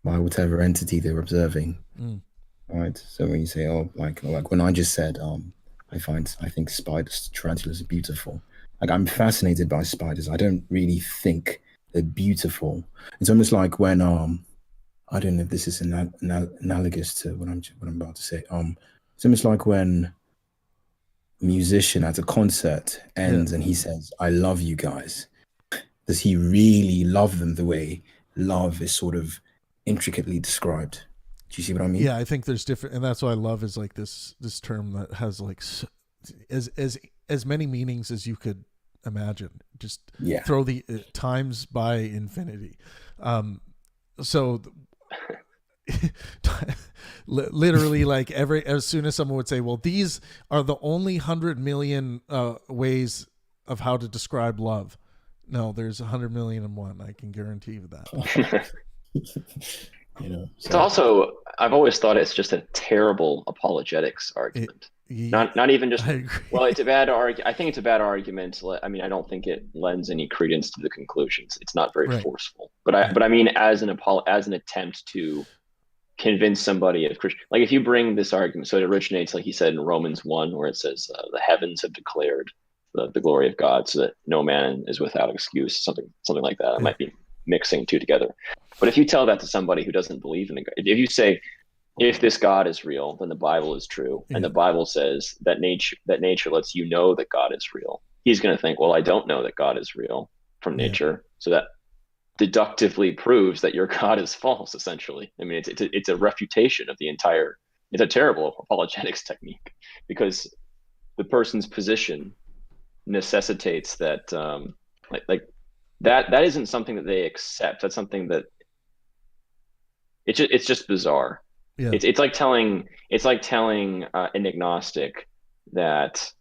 by whatever entity they're observing, Mm. right? So when you say, oh, like when I just said, I think spiders, tarantulas are beautiful. Like I'm fascinated by spiders. I don't really think they're beautiful. It's almost like when I don't know if this is analogous to what I'm about to say. It's almost like when a musician at a concert Yeah. ends and he says, "I love you guys." Does he really love them the way love is sort of intricately described? Do you see what I mean? Yeah, I think there's different, and that's what I love is like this term that has like as many meanings as you could imagine. Just Yeah. throw the times by infinity. So literally, like every as soon as someone would say, "Well, these are the only 100 million ways of how to describe love." No, there's 100 million and one. I can guarantee you that. It's So also, I've always thought it's just a terrible apologetics It, argument. he, Not even just, I well, agree. it's a bad argument. I think it's a bad argument. I mean, I don't think it lends any credence to the conclusions. It's not very Right. forceful. But I Yeah. but I mean, as an attempt to convince somebody of Christian, like if you bring this argument, so it originates, like he said in Romans 1, where it says, the heavens have declared the glory of God, so that no man is without excuse, something like that. I Yeah. might be mixing two together. But if you tell that to somebody who doesn't believe in God, if you say, if this God is real, then the Bible is true, and Yeah. the Bible says that nature lets you know that God is real. He's going to think, well, I don't know that God is real from Yeah. nature, so that deductively proves that your God is false. Essentially, I mean, it's a refutation of the entire. It's a terrible apologetics technique because the person's position necessitates that, like that isn't something that they accept. That's something that it's just bizarre. Yeah. It's like telling an agnostic that,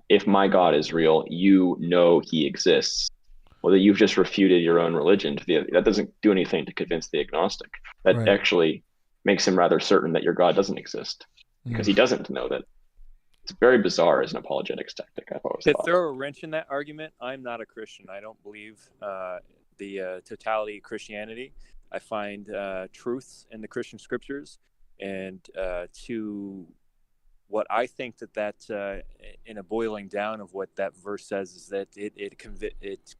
if my God is real, you know he exists. Well, that you've just refuted your own religion. That doesn't do anything to convince the agnostic. That Right. actually makes him rather certain that your God doesn't exist because Mm. he doesn't know that. It's very bizarre as an apologetics tactic, I've always To thought. throw a wrench in that argument, I'm not a Christian. I don't believe the totality of Christianity. I find truths in the Christian scriptures, and to what I think that in a boiling down of what that verse says is that it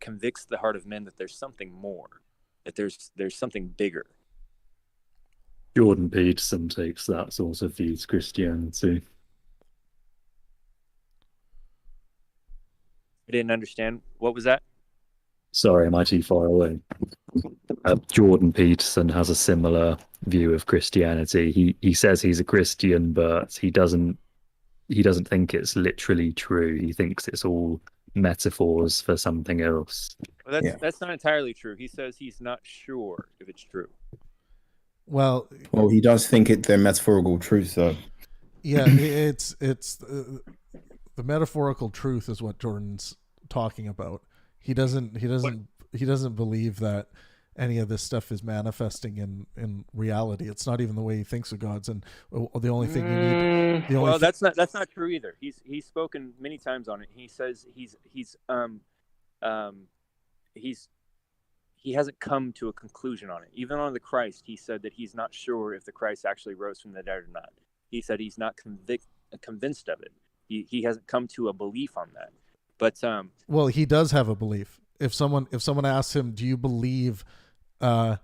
convicts the heart of men that there's something more, that there's something bigger. Jordan Peterson takes that sort of view to Christianity. I didn't understand. What was that? Sorry, am I too far away? Jordan Peterson has a similar view of Christianity. He says he's a Christian, but he doesn't think it's literally true. He thinks it's all metaphors for something else. Well, yeah. that's not entirely true. He says he's not sure if it's true. Well, Well, he does think they're metaphorical truths, though. yeah, it's the metaphorical truth is what Jordan's talking about. He doesn't believe that any of this stuff is manifesting in reality. It's not even the way he thinks of God's. And the only thing you need, the only Well, that's not true either. He's spoken many times on it. He says he hasn't come to a conclusion on it. Even on the Christ, he said that he's not sure if the Christ actually rose from the dead or not. He said he's not convinced of it. He hasn't come to a belief on that. But well, he does have a belief. If someone asks him, "Do you believe that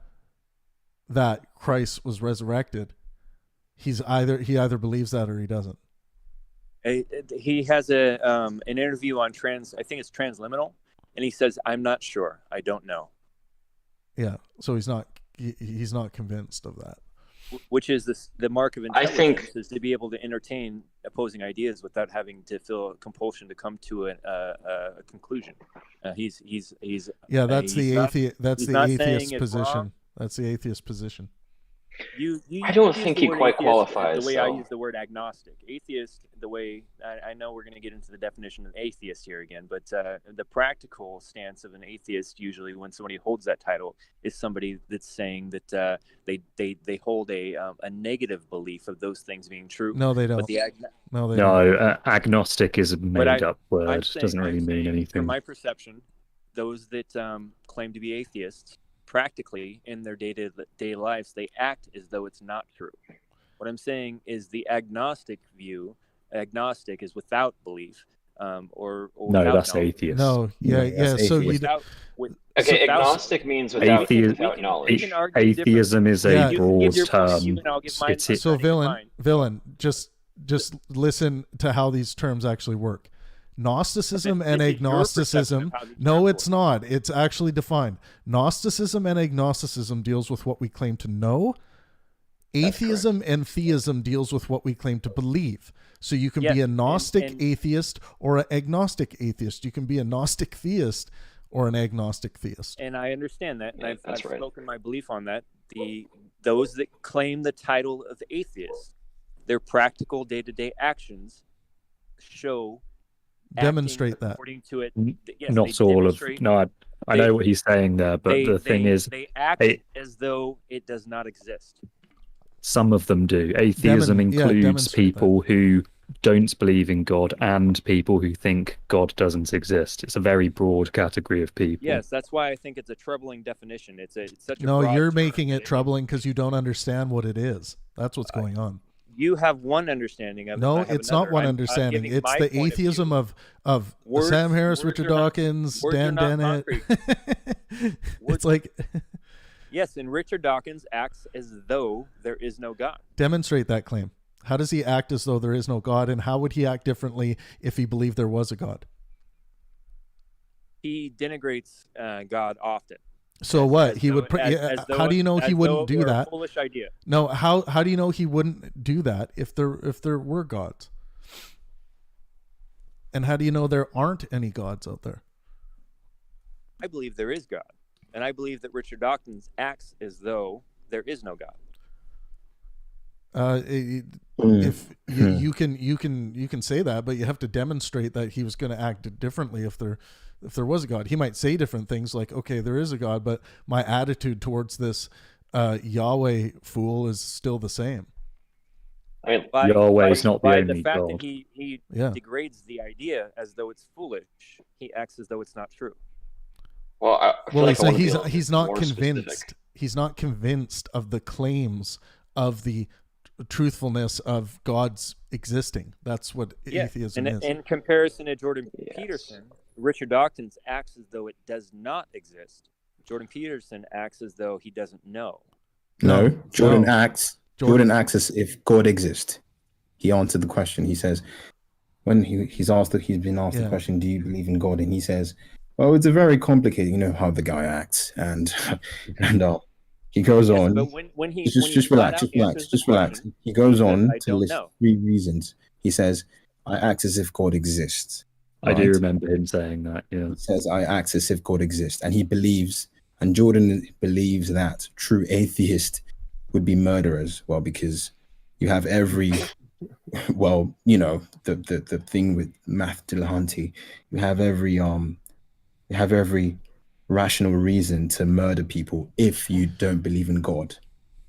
Christ was resurrected?" he either believes that or he doesn't. he has an interview on I think it's Transliminal, and he says, "I'm not sure. I don't know." Yeah, so he's not convinced of that. Which is the mark of I intelligence, think is to be able to entertain opposing ideas without having to feel a compulsion to come to a conclusion. Yeah, that's he's the not, atheist. That's he's the not atheist saying it's position. wrong. That's the atheist position. I don't use think the he word quite atheist the qualifies, way I though. use the word agnostic. Atheist, the way I know we're going to get into the definition of atheist here again, but the practical stance of an atheist, usually when somebody holds that title, is somebody that's saying that they hold a negative belief of those things being true. No, they don't. No, they don't. No, agnostic is a made-up word. Doesn't really I'm mean saying, from anything. my perception, those that claim to be atheists practically in their day-to-day lives, they act as though it's not true. What I'm saying is the agnostic view. Agnostic is without belief, or No, without that's knowledge. atheist. No, Yeah, yeah. that's So atheist. Okay, without- agnostic means without knowledge. can argue Atheism is a Yeah. You can broad give your point of term. view and I'll give mine. It's- So I'll give mine. villain, just listen to how these terms actually work. Gnosticism This and is your agnosticism. perception of how these No, terms it's work. not. It's actually defined. Gnosticism and agnosticism deals with what we claim to know. Atheism and theism deals with what we claim to believe. So you can be Yes, a Gnostic and- atheist or an agnostic atheist. You can be a Gnostic theist or an agnostic theist. And I understand that, and Yeah, I've that's right. spoken my belief on that. Those that claim the title of atheist, their practical day-to-day actions show Demonstrate acting that. according to it. N- Yes, Not they all of. demonstrate- No, I they- know what he's saying there, but the thing is, they act a- as though it does not exist. some of them do. Atheism includes demonstrate people who don't believe in God and people who think God doesn't exist. It's a very broad category of people. Yes, that's why I think it's a troubling definition. It's such a No, broad you're term making that it troubling because you don't understand what it is. That's what's going on. You have one understanding of it. No, I have it's not another. one I'm understanding. giving It's my the point of atheism view. of Words- Sam Harris, words Richard are not- Dawkins, words are Dan not Dennett. concrete. It's like Yes, and Richard Dawkins acts as though there is no God. demonstrate that claim. How does he act as though there is no God, and how would he act differently if he believed there was a God? He denigrates God often. So As- what? as He though- would. as- as How though- do you know he as though wouldn't it do were a that? Foolish idea. No. How do you know he wouldn't do that if there were gods? And how do you know there aren't any gods out there? I believe there is God, and I believe that Richard Dawkins acts as though there is no God. If you can say that, but you have to demonstrate that he was going to act differently if there was a God. He might say different things like, okay, there is a God, but my attitude towards this Yahweh fool is still the same. I mean, Yahweh is not the by only the fact God. that he Yeah. degrades the idea as though it's foolish, he acts as though it's not true. well, I feel Well, like I wanna be a he's little he's bit not more convinced. specific. He's not convinced of the claims of the truthfulness of God's existing. That's what atheism and is. in comparison to Jordan Yes. Peterson, Richard Dawkins acts as though it does not exist. Jordan Peterson acts as though he doesn't know. No, No. Jordan No. acts. Jordan- Jordan acts as if God exists. He answered the question. He says, when he's been asked Yeah. the question, "Do you believe in God?" And he says, "Well, it's a very complicated. You know how the guy acts." And he goes Yes, on. but when he Just flat relax. out Just relax. answers the Just relax. question, He goes says, on "I to don't list know." 3 reasons. He says, "I act as if God exists." I do Right? remember him saying that. Yeah. He says, "I act as if God exists," and he believes, and Jordan believes that true atheists would be murderers. Well, because you have every, well, you know, the thing with Math Dillahunty, you have every rational reason to murder people if you don't believe in God,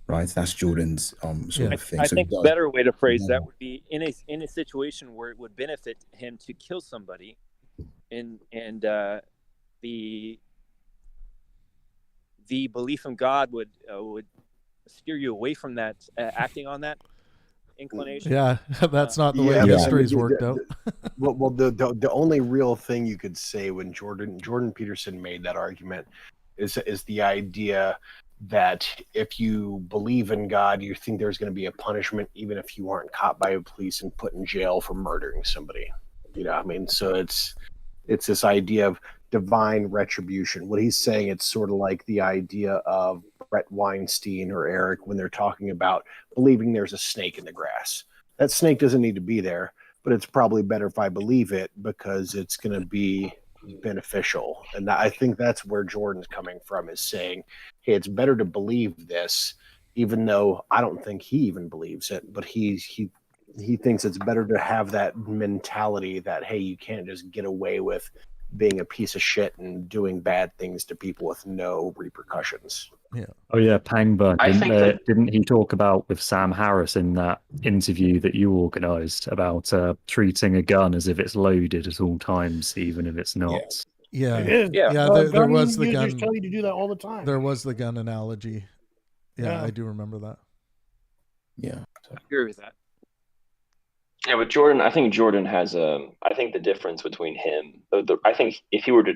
right? That's Jordan's sort of thing. I So think he a does- better way to phrase Yeah. that would be in a situation where it would benefit him to kill somebody, and the belief in God would steer you away from that, acting on that inclination. Yeah, that's not the way Yeah, but- history's worked out. Well, the only real thing you could say when Jordan Peterson made that argument is the idea that if you believe in God, you think there's going to be a punishment, even if you aren't caught by the police and put in jail for murdering somebody. You know, I mean, so it's this idea of divine retribution. What he's saying, it's sort of like the idea of Brett Weinstein or Eric when they're talking about believing there's a snake in the grass. That snake doesn't need to be there, but it's probably better if I believe it because it's going to be beneficial. And I think that's where Jordan's coming from, is saying, hey, it's better to believe this, even though I don't think he even believes it, but he thinks it's better to have that mentality that, hey, you can't just get away with being a piece of shit and doing bad things to people with no repercussions. Oh yeah, Pangburn. I think that- Didn't he talk about with Sam Harris in that interview that you organised about treating a gun as if it's loaded at all times, even if it's not? Yeah. It is. Yeah. Yeah, there gun was the users gun. tell you to do that all the time. There was the gun analogy. Yeah, Yeah. I do remember that. Yeah. I agree with that. Yeah, but Jordan, I think Jordan has I think the difference between him, I think if he were to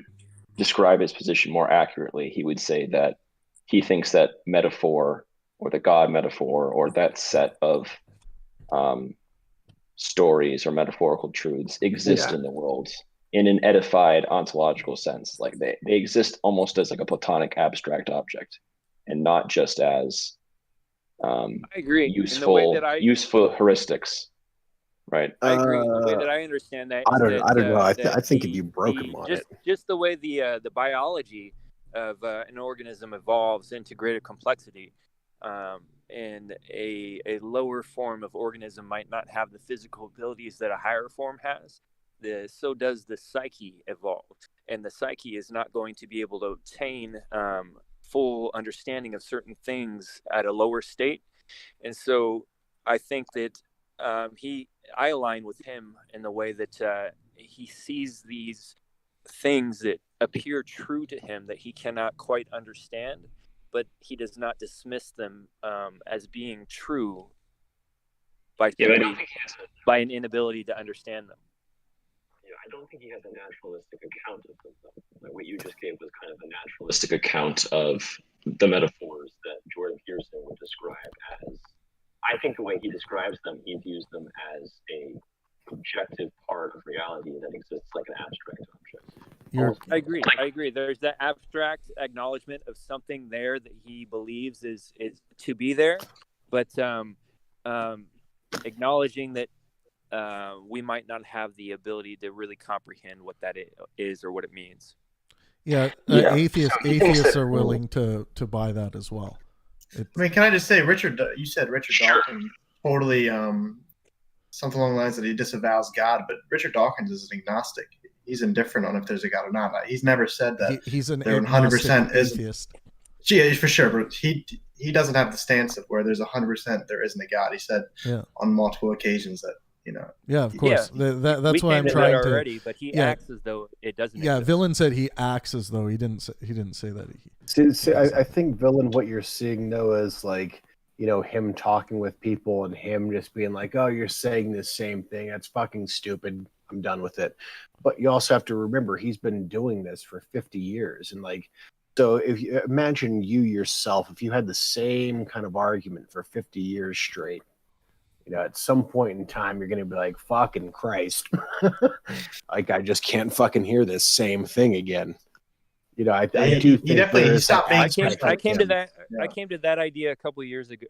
describe his position more accurately, he would say that he thinks that metaphor or the God metaphor or that set of stories or metaphorical truths exist in the world in an edified ontological sense. Like they exist almost as like a platonic abstract object and not just as I agree. useful heuristics. Right. I agree. The way that I understand that, I don't know. I think the, if you broke him on just the way the biology of an organism evolves into greater complexity, and a lower form of organism might not have the physical abilities that a higher form has. So does the psyche evolve, and the psyche is not going to be able to obtain full understanding of certain things at a lower state, and so I think that I align with him in the way that he sees these things that appear true to him that he cannot quite understand, but he does not dismiss them as being true by by an inability to understand them. I don't think he has a naturalistic account of them. Like what you just gave was kind of a naturalistic account of the metaphors that Jordan Peterson would describe as. I think the way he describes them, he views them as a objective part of reality that exists like an abstract object. I agree. There's that abstract acknowledgement of something there that he believes is to be there, but acknowledging that we might not have the ability to really comprehend what that is or what it means. Yeah, atheists are willing to buy that as well. I mean, can I just say, you said Richard Dawkins totally something along the lines that he disavows God, but Richard Dawkins is an agnostic. He's indifferent on if there's a God or not. He's never said that he's an 100% atheist. Yeah, for sure, but he doesn't have the stance of where there's 100% there isn't a God. He said on multiple occasions that, you know. Yeah, of course. Yeah. That's why I'm trying to. Already, but he acts as though it doesn't. Yeah, exist. Villain said he acts as though he didn't say that. I think Villain, what you're seeing though is like, you know, him talking with people and him just being like, "Oh, you're saying the same thing. That's fucking stupid. I'm done with it." But you also have to remember he's been doing this for 50 years, and like, so if you imagine you yourself, if you had the same kind of argument for 50 years straight. You know, at some point in time, you're going to be like, fucking Christ. Like, I just can't fucking hear this same thing again. You know, I do think definitely stopped being. I came to that idea a couple of years ago,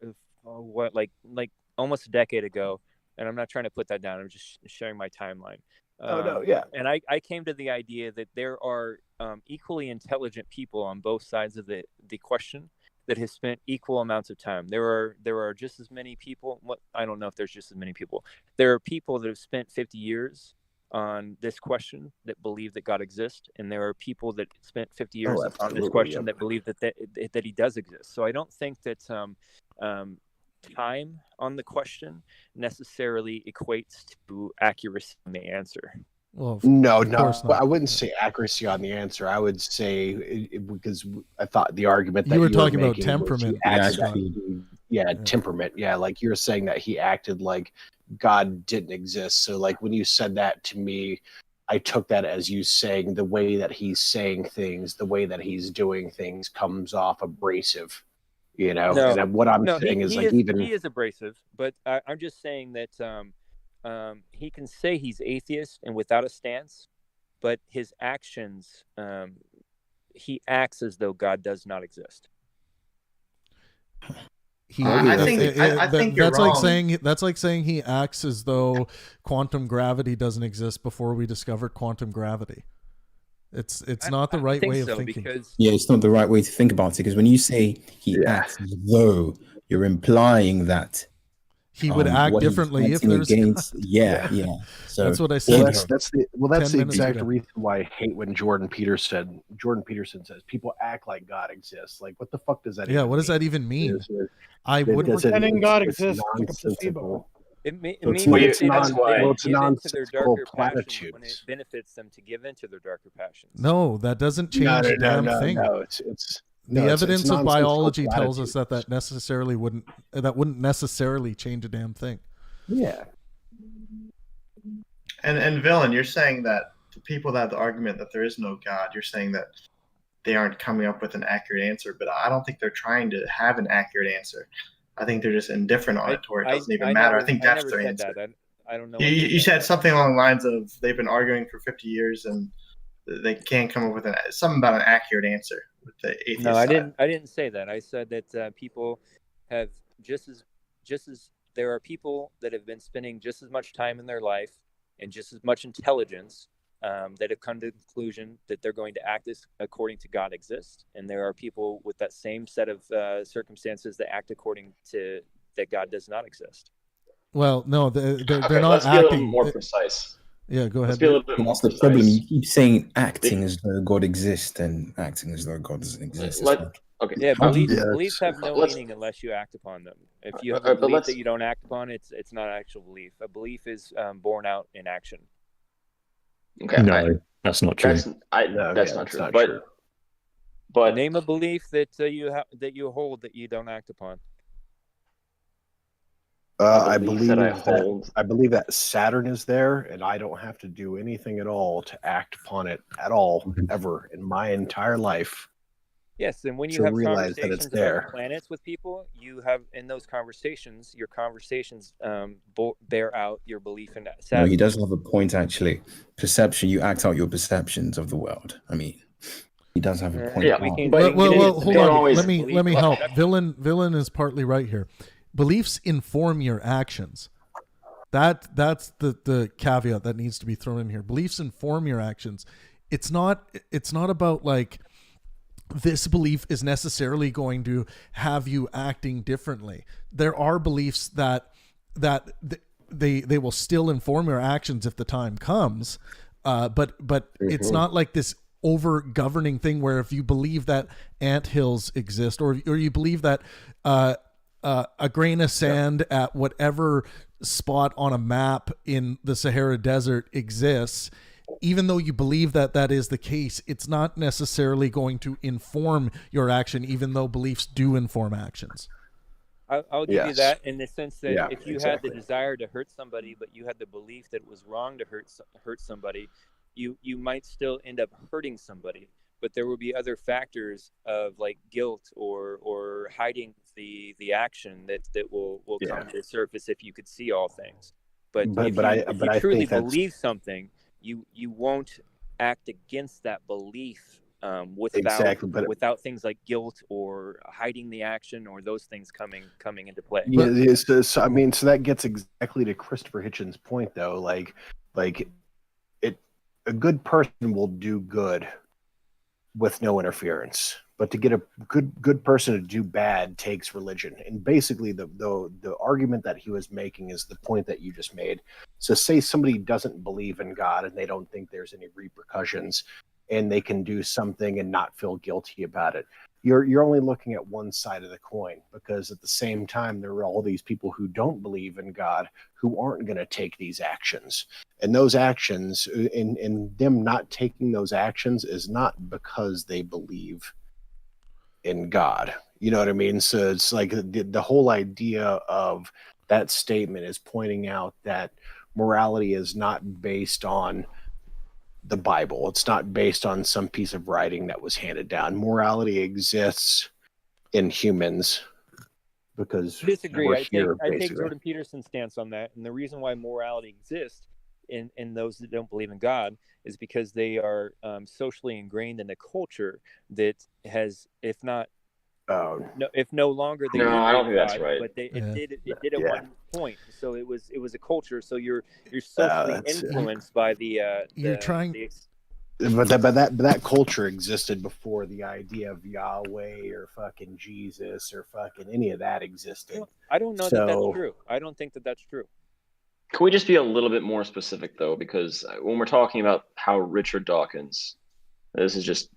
like almost a decade ago, and I'm not trying to put that down. I'm just sharing my timeline. And I came to the idea that there are equally intelligent people on both sides of the question that has spent equal amounts of time. There are just as many people. I don't know if there's just as many people. There are people that have spent 50 years on this question that believe that God exists, and there are people that spent 50 years on this question that believe that he does exist. So I don't think that time on the question necessarily equates to accuracy in the answer. Well, no, I wouldn't say accuracy on the answer. I would say because I thought the argument that you were talking about temperament. Temperament. Yeah, like you're saying that he acted like God didn't exist. So, like when you said that to me, I took that as you saying the way that he's saying things, the way that he's doing things comes off abrasive. You know, and what I'm saying is like he is abrasive, but I'm just saying that. He can say he's atheist and without a stance, but his actions, he acts as though God does not exist. I think you're wrong. That's like saying he acts as though quantum gravity doesn't exist before we discovered quantum gravity. It's not the right way of thinking. It's not the right way to think about it, because when you say he acts as though, you're implying that he would act differently if there's So that's what I said. That's the exact reason why I hate when Jordan Peterson says people act like God exists. Like, what the fuck does that? What does that even mean? I would pretending God exists like a placebo. It So it's, may Well, be you- that they that's don't, why- they well, don't it's give in to their nonsensical darker passions when it platitudes. benefits them to give in to their darker passions. No, that doesn't change a damn thing. The evidence of biology tells us that necessarily wouldn't necessarily change a damn thing. Yeah. And Villain, you're saying that the people that have the argument that there is no God, you're saying that they aren't coming up with an accurate answer, but I don't think they're trying to have an accurate answer. I think they're just indifferent on it to where it doesn't even matter. I think that's their answer. I don't know. You said something along the lines of they've been arguing for 50 years and they can't come up with something about an accurate answer with the atheist No, side. I didn't say that. I said that people have just as there are people that have been spending just as much time in their life and just as much intelligence that have come to the conclusion that they're going to act as according to God exists, and there are people with that same set of circumstances that act according to that God does not exist. Well, no, they're not let's acting. be a little more precise. Yeah, go Let's ahead. be a little bit And more that's the precise. problem. You keep saying acting as though God exists and acting as though God doesn't exist. It's like, Okay. Yeah, How do you- beliefs have no let's- meaning unless you act upon them. If you have but a belief let's- that you don't act upon, it's not actual belief. A belief is born out in action. Okay. No, that's not true. That's No, that's yeah, not that's true. not but true. but Name a belief that you hold that you don't act upon. I belief that I hold. I believe that Saturn is there, and I don't have to do anything at all to act upon it at all, ever in my entire life. Yes, and when you To have realize that it's conversations there. about planets with people, you have in those conversations, your conversations bear out your belief in that. no, he does have a point actually. Perception, you act out your perceptions of the world. I mean, he does have a point. Yeah, we can- but Well, you hold don't on. always Let me believe- help. Villain is partly right here. Beliefs inform your actions. That's the caveat that needs to be thrown in here. Beliefs inform your actions. It's not about like this belief is necessarily going to have you acting differently. There are beliefs that they will still inform your actions if the time comes. But it's not like this over governing thing where if you believe that anthills exist or you believe that a grain of sand at whatever spot on a map in the Sahara Desert exists, even though you believe that that is the case, it's not necessarily going to inform your action, even though beliefs do inform actions. I'll give you Yes. that in the sense that Yeah, if you exactly. had the desire to hurt somebody, but you had the belief that it was wrong to hurt somebody, you might still end up hurting somebody. But there will be other factors of like guilt or hiding the action that will come to the surface if you could see all things. But if you truly think that's- believe something, you won't act against that belief without things like guilt or hiding the action or those things coming into play. Yeah, so that gets exactly to Christopher Hitchens' point, though. Like a good person will do good with no interference, but to get a good person to do bad takes religion. And basically, the argument that he was making is the point that you just made. So, say somebody doesn't believe in God and they don't think there's any repercussions, and they can do something and not feel guilty about it. You're only looking at one side of the coin, because at the same time there are all these people who don't believe in God who aren't going to take these actions, and those actions in them not taking those actions is not because they believe in God. You know what I mean? So it's like the whole idea of that statement is pointing out that morality is not based on the Bible. It's not based on some piece of writing that was handed down. Morality exists in humans because I disagree. we're I here, take basically. Jordan Peterson's stance on that, and the reason why morality exists in those that don't believe in God is because they are socially ingrained in a culture that has, if no longer they No, do I don't believe think that's God, right. but it did at Yeah. one point. So it was a culture. So you're socially that's- influenced by the You're trying- But that culture existed before the idea of Yahweh or fucking Jesus or fucking any of that existed. I don't know that that's So- true. I don't think that that's true. Can we just be a little bit more specific, though? Because when we're talking about how Richard Dawkins, this is just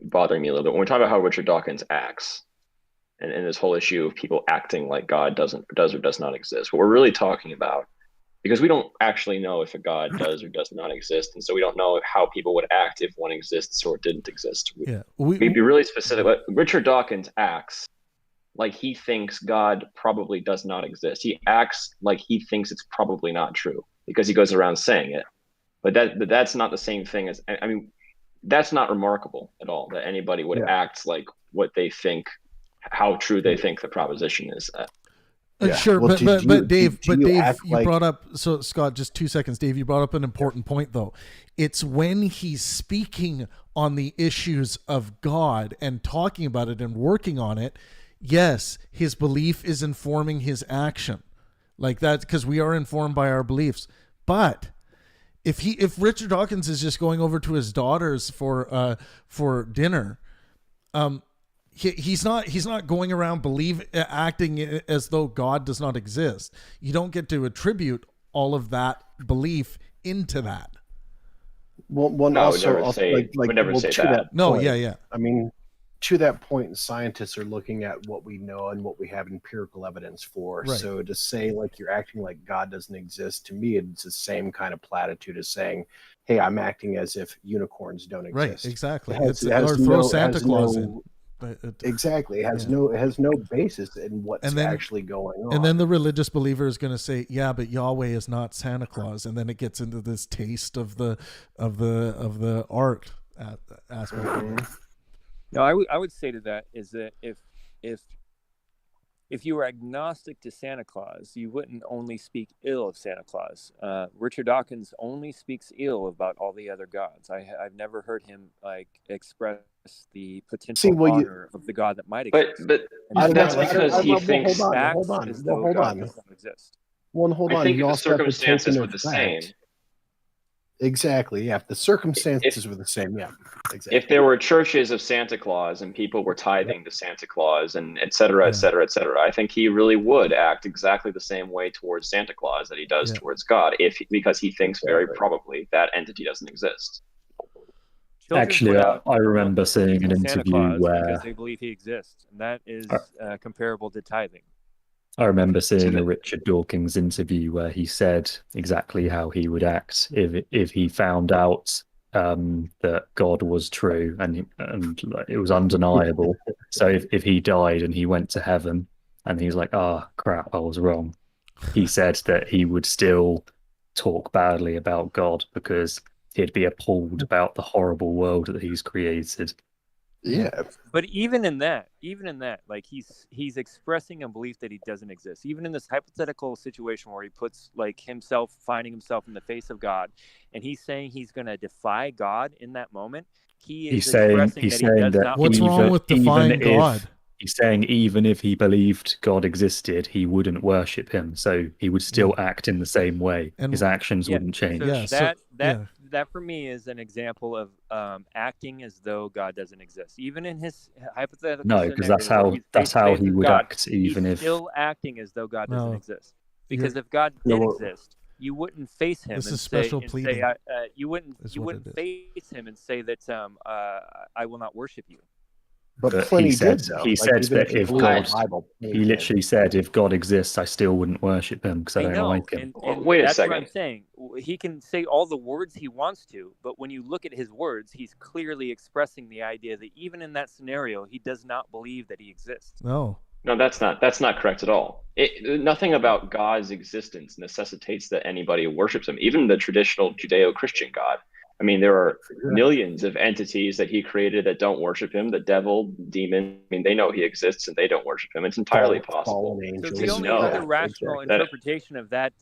bothering me a little bit. When we're talking about how Richard Dawkins acts, and this whole issue of people acting like God does or does not exist, what we're really talking about because we don't actually know if a God does or does not exist, and so we don't know how people would act if one exists or didn't exist. We'd be really specific. But Richard Dawkins acts like he thinks God probably does not exist. He acts like he thinks it's probably not true because he goes around saying it. But that's not the same thing as, I mean, that's not remarkable at all that anybody would act like what they think, how true they think the proposition is. Sure, Well, but Dave, you like... brought up, so Scott, just 2 seconds, Dave, you brought up an important point though. It's when he's speaking on the issues of God and talking about it and working on it, yes, his belief is informing his action, like that, because we are informed by our beliefs. But if Richard Dawkins is just going over to his daughters for dinner, he's not going around acting as though God does not exist. You don't get to attribute all of that belief into that. Well, no, also, would never say that. No, point, yeah. I mean, to that point, scientists are looking at what we know and what we have empirical evidence for. Right. So to say like you're acting like God doesn't exist, to me, it's the same kind of platitude as saying, "Hey, I'm acting as if unicorns don't exist." Right, exactly. Or throw Santa Claus in. Exactly. It has no basis in what's actually going on. And then the religious believer is going to say, "Yeah, but Yahweh is not Santa Claus," and then it gets into this taste of the art aspect. No, I would say to that is that if you were agnostic to Santa Claus, you wouldn't only speak ill of Santa Claus. Richard Dawkins only speaks ill about all the other gods. I've never heard him like express the potential honor of the God that might exist. But that's because he thinks hold on. as though God does not exist. Well, hold on. I think the circumstances were the same. Exactly. Yeah. If the circumstances were the same. Yeah. Exactly. If there were churches of Santa Claus and people were tithing to Santa Claus and et cetera, I think he really would act exactly the same way towards Santa Claus that he does towards God, because he thinks very probably that entity doesn't exist. Actually, I remember seeing an interview where because they believe he exists, and that is comparable to tithing. I remember seeing a Richard Dawkins interview where he said exactly how he would act if he found out that God was true and it was undeniable. So if he died and he went to heaven and he's like, crap, I was wrong. He said that he would still talk badly about God because he'd be appalled about the horrible world that he's created. Yeah. But even in that, like he's expressing a belief that he doesn't exist. Even in this hypothetical situation where he puts like finding himself in the face of God, and he's saying he's going to defy God in that moment. He's saying that what's wrong with defying God? He's saying even if he believed God existed, he wouldn't worship him. So he would still act in the same way. And his actions wouldn't change. So that for me is an example of acting as though God doesn't exist. Even in his hypothetical no, because that's how he would act. Even he's if still acting as though God doesn't exist. Because if God did exist, you wouldn't face him this and is special say, pleading. you wouldn't face him and say that I will not worship you. But he said that if God, he literally said, if God exists, I still wouldn't worship him because I don't like him. And wait a that's second. What I'm saying. He can say all the words he wants to, but when you look at his words, he's clearly expressing the idea that even in that scenario, he does not believe that he exists. No, that's not correct at all. Nothing about God's existence necessitates that anybody worships him. Even the traditional Judeo-Christian God. I mean, there are millions of entities that he created that don't worship him. The devil, demon, I mean, they know he exists and they don't worship him. It's entirely possible. So the only other rational interpretation of that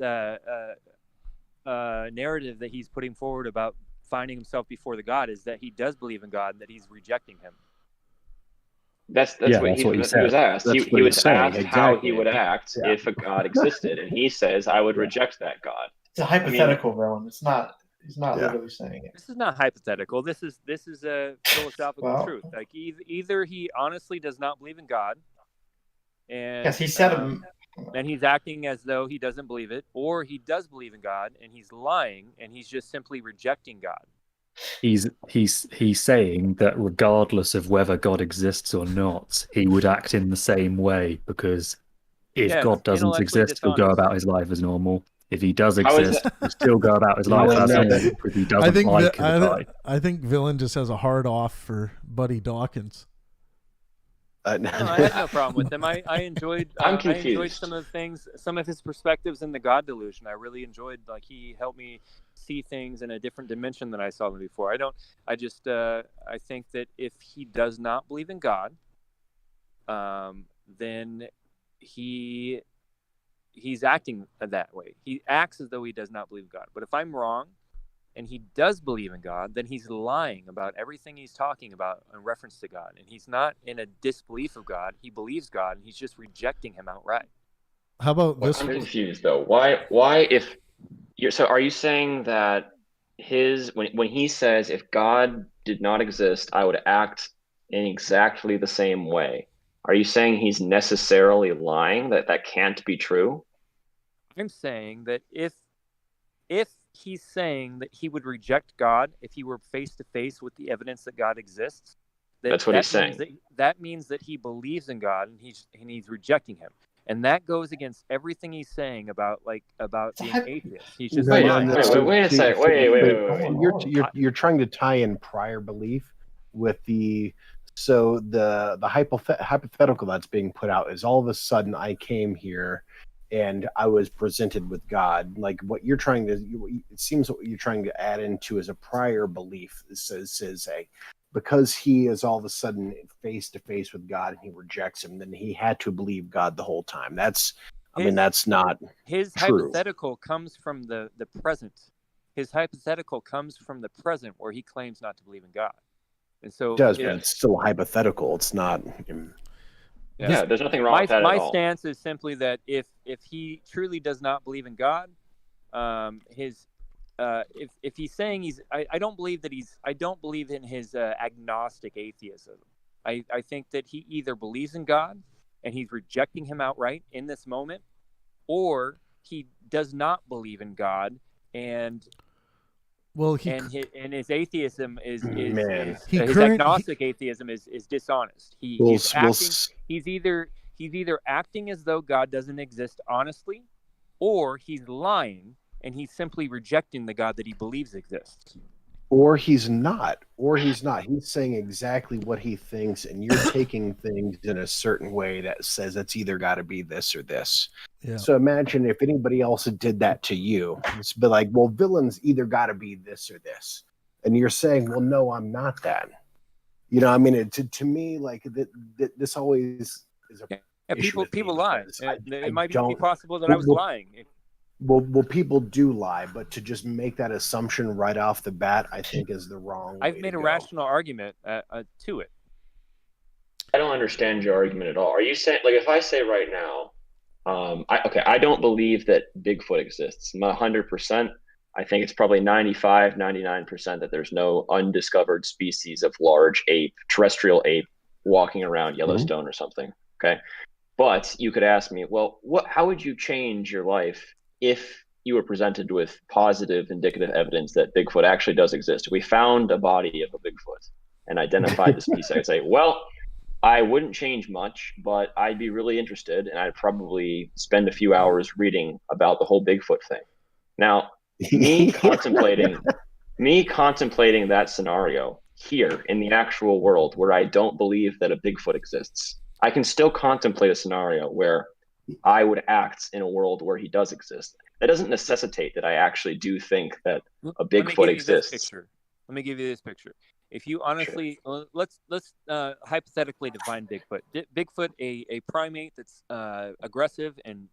narrative that he's putting forward about finding himself before the God is that he does believe in God and that he's rejecting him. That's what he was asked. He was asked how he would act if a God existed, and he says, "I would reject that God." It's a hypothetical, Rowan. It's not. He's not literally saying it. This is not hypothetical. This is a philosophical truth. Like either he honestly does not believe in God, and yes, he said and he's acting as though he doesn't believe it, or he does believe in God and he's lying and he's just simply rejecting God. He's saying that regardless of whether God exists or not, he would act in the same way because if God doesn't exist, he'll go about his life as normal. If he does How is exist, he'll still go about his life No, as no, normal because he I doesn't think like the guy. I think Villain just has a hard off for Buddy Dawkins. No, I had no problem with him. I enjoyed. I'm I enjoyed confused. some of the things, some of his perspectives in the God Delusion. I really enjoyed. Like he helped me see things in a different dimension than I saw them before. I don't. I just. I think that if he does not believe in God, then he's acting that way. He acts as though he does not believe in God. But if I'm wrong, and he does believe in God, then he's lying about everything he's talking about in reference to God. And he's not in a disbelief of God. He believes God, and he's just rejecting him outright. How about this? I'm confused though. Why if you're so are you saying that when he says if God did not exist, I would act in exactly the same way. Are you saying he's necessarily lying, that can't be true? I'm saying that if he's saying that he would reject God if he were face to face with the evidence that God exists, That's what he's saying. That means that he believes in God and he's rejecting him. And that goes against everything he's saying about being atheist. He's just No, lying. no, Wait a second. Wait. You're trying to tie in prior belief with the hypothetical that's being put out is all of a sudden I came here and I was presented with God. Like what you're trying to, it seems what you're trying to add into is a prior belief. It says because he is all of a sudden face to face with God and he rejects him, then he had to believe God the whole time. That's not his true. hypothetical comes from the present. His hypothetical comes from the present where he claims not to believe in God. And so It does, but it's still hypothetical. It's not. Yeah, there's nothing wrong with that at all. My stance is simply that if he truly does not believe in God, if he's saying I don't believe in his agnostic atheism. I think that he either believes in God and he's rejecting him outright in this moment, or he does not believe in God and his atheism is agnostic atheism is dishonest. He's either acting as though God doesn't exist honestly, or he's lying and he's simply rejecting the God that he believes exists. Or he's not. He's saying exactly what he thinks, and you're taking things in a certain way that says it's either got to be this or this. Yeah. So imagine if anybody else did that to you. It's be like, well, villain's either got to be this or this. And you're saying, well, no, I'm not that. You know, I mean, to me, like, this always is a people lie. It might be possible that I was lying. Well, people do lie, but to just make that assumption right off the bat, I think is the wrong way. I've made a rational argument to it. I don't understand your argument at all. Are you saying, like, if I say right now, I don't believe that Bigfoot exists. Not 100%. I think it's probably 95, 99% that there's no undiscovered species of large ape, terrestrial ape, walking around Yellowstone or something. Okay. But you could ask me, well, how would you change your life if you were presented with positive indicative evidence that Bigfoot actually does exist? We found a body of a Bigfoot and identified the species. I'd say, well, I wouldn't change much, but I'd be really interested, and I'd probably spend a few hours reading about the whole Bigfoot thing. Now, me contemplating that scenario here in the actual world where I don't believe that a Bigfoot exists, I can still contemplate a scenario where I would act in a world where he does exist. That doesn't necessitate that I actually do think that a Bigfoot exists. Let me give you this picture. If you honestly, let's hypothetically define Bigfoot. Bigfoot, a primate that's aggressive and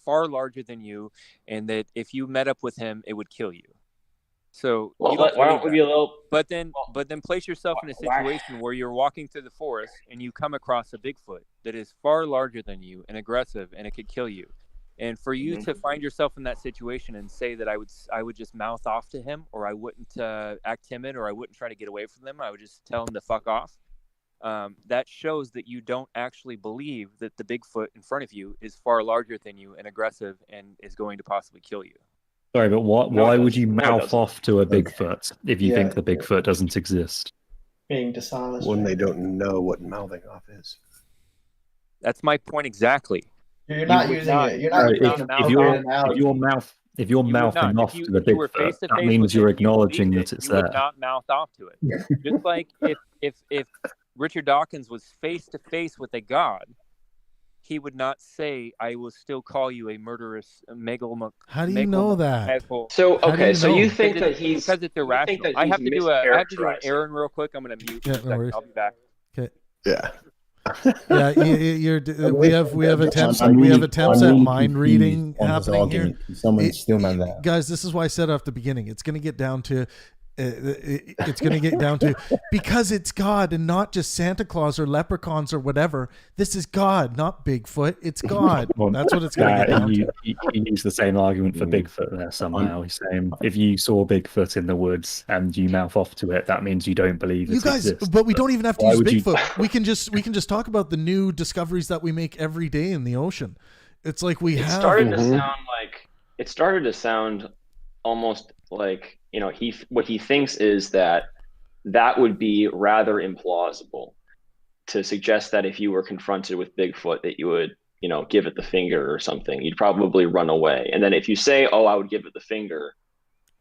far larger than you, and that if you met up with him, it would kill you. So why don't we be a little? But then place yourself in a situation where you're walking through the forest and you come across a Bigfoot that is far larger than you and aggressive, and it could kill you. And for you to find yourself in that situation and say that I would just mouth off to him, or I wouldn't act timid, or I wouldn't try to get away from them, I would just tell him to fuck off. That shows that you don't actually believe that the Bigfoot in front of you is far larger than you and aggressive and is going to possibly kill you. Sorry, but why would you mouth off to a Bigfoot if you think the Bigfoot doesn't exist? Being dishonest. When they don't know what mouthing off is. That's my point exactly. You're not using it. You're not if If you're You would mouthing not. off If to the you were Bigfoot, face to that face means with you're it, you acknowledging believed that it, it's you there. would not mouth off to it. Just like if Richard Dawkins was face to face with a god, he would not say, "I will still call you a murderous How do you know that? megalomaniacal." So How do okay, you so know? you think that Because it's irrational. I have to do an errand real quick. I'm gonna mute. Yeah, For a no second. worries. I'll be back. Okay. Yeah. Yeah, we have attempts I'm we have really- attempts I'm at really mind confused reading on this happening here. argument. Can someone still man that? Guys, this is why I said off the beginning. It's going to get down to it's going to get down to because it's God and not just Santa Claus or leprechauns or whatever. This is God, not Bigfoot. It's God. Well, That's what it's going to get down to. He used the same argument for Bigfoot there somehow. He's saying if you saw Bigfoot in the woods and you mouth off to it, that means you don't believe You it guys, exists. but we don't even have to Why use would you- Bigfoot. We can just talk about the new discoveries that we make every day in the ocean. It's like we It have. started to sound almost like, you know, what he thinks is that would be rather implausible to suggest that if you were confronted with Bigfoot that you would, you know, give it the finger or something. You'd probably run away. And then if you say, "Oh, I would give it the finger,"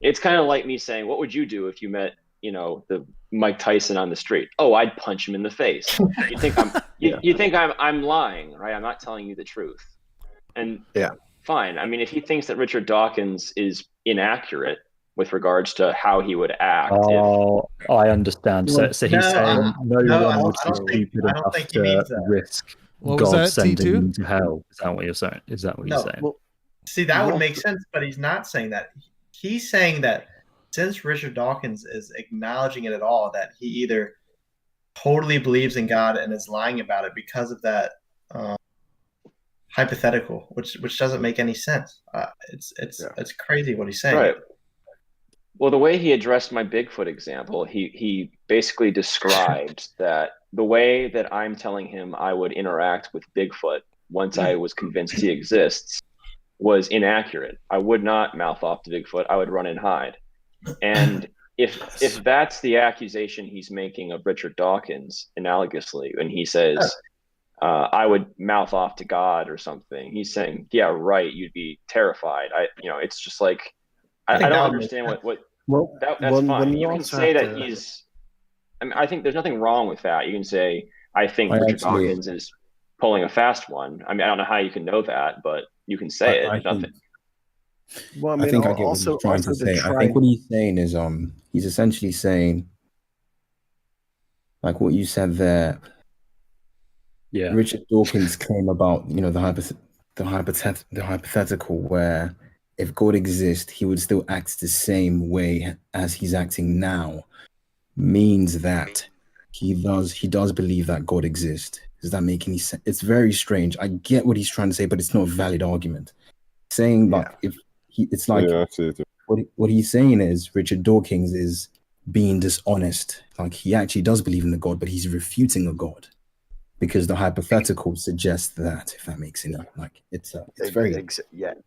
it's kind of like me saying, "What would you do if you met, you know, the Mike Tyson on the street?" "Oh, I'd punch him in the face." You think I'm lying, right? I'm not telling you the truth. And Yeah. Fine. I mean, if he thinks that Richard Dawkins is inaccurate with regards to how he would act, Oh, I understand. So he's No, saying no I one would don't be think- stupid I don't enough think he means to that. risk What was God that, sending T2? them to hell. Is that what you're saying? Is that what you're saying? Well, See, that would Well, make sense, but he's not saying that. He's saying that since Richard Dawkins is acknowledging it at all, that he either totally believes in God and is lying about it because of that hypothetical, which doesn't make any sense. It's crazy what he's saying. right. Well, the way he addressed my Bigfoot example, he basically described that the way that I'm telling him I would interact with Bigfoot once I was convinced he exists was inaccurate. I would not mouth off to Bigfoot. I would run and hide. And if that's the accusation he's making of Richard Dawkins, analogously, when he says I would mouth off to God or something, he's saying, yeah, right, you'd be terrified. It's just like I don't understand what that's fine. You can say that he's. I mean, I think there's nothing wrong with that. You can say, I think Richard Dawkins is pulling a fast one. I mean, I don't know how you can know that, but you can say it. Nothing. Well, I think I get what he's trying to say. I think what he's saying is he's essentially saying, like what you said there. Yeah. Richard Dawkins' claim about, you know, the hypothetical where if God exists, he would still act the same way as he's acting now, means that he does believe that God exists. Does that make any sense? It's very strange. I get what he's trying to say, but it's not a valid argument. Saying like what he's saying is Richard Dawkins is being dishonest. Like he actually does believe in a God, but he's refuting a God. Because the hypothetical suggests that, if that makes any it's very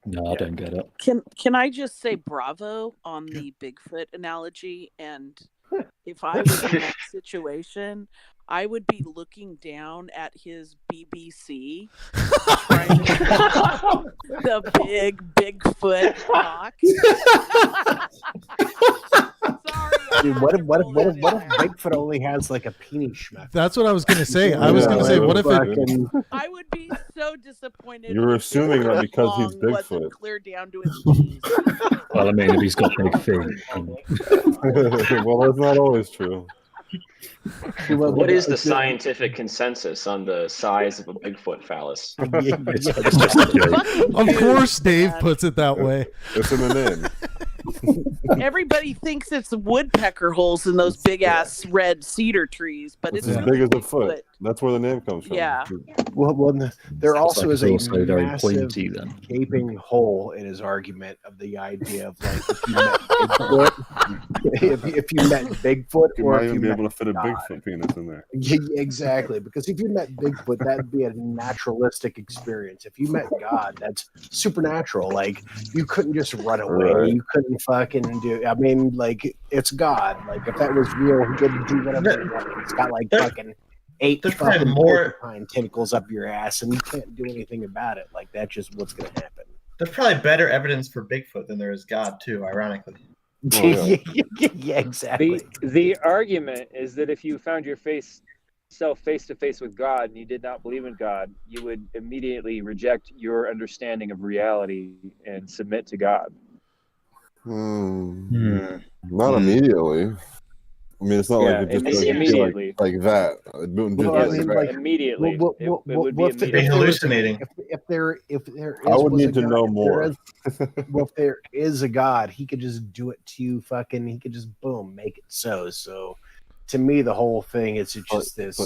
No, I don't get it. Can I just say bravo on the Bigfoot analogy? And if I was in that situation, I would be looking down at his BBC, trying to the big Bigfoot cock. Sorry, dude, what if Bigfoot only has like a penis schmeck? That's what I was going to say. I was going to say, what if it? I would be so disappointed. You're if assuming that because he's long wasn't Bigfoot. clear down to his knees. Well, I mean, if he's got big feet. Well, that's not always true. What is the scientific consensus on the size of a Bigfoot phallus? It's just a joke. Of course, Dave puts it that way. It's in the name. Everybody thinks it's woodpecker holes in those big ass red cedar trees, but It's it's as really big as a Bigfoot. foot. That's where the name comes from. Yeah. Well, there also is a also very massive pointy then. gaping hole in his argument of the idea of like if you met Bigfoot, if you met Bigfoot, You or might if even you be met able to fit a God. Bigfoot penis in there. Yeah, exactly, because if you met Bigfoot, that'd be a naturalistic experience. If you met God, that's supernatural. Like you couldn't just run away. Right. You couldn't fucking do. I mean, like it's God. Like if that was real, he could do whatever he wanted. It's got like fucking 8 there's probably fucking more- porcupine tentacles up your ass, and you can't do anything about it. Like that's just what's gonna happen. There's probably better evidence for Bigfoot than there is God, too, ironically. Oh, Yeah, exactly. The argument is that if you found yourself face to face with God and you did not believe in God, you would immediately reject your understanding of reality and submit to God. Not immediately. I mean, it's not like it just doesn't immediately. feel like that. It wouldn't just Well, I like mean, that. like, Immediately. Well, It would be well, if, immediately. Be hallucinating. if there is, I would was need a to God, know if more. if there is a God, he could just do it to you. Fucking, he could just boom, make it so. So, to me, the whole thing is just this.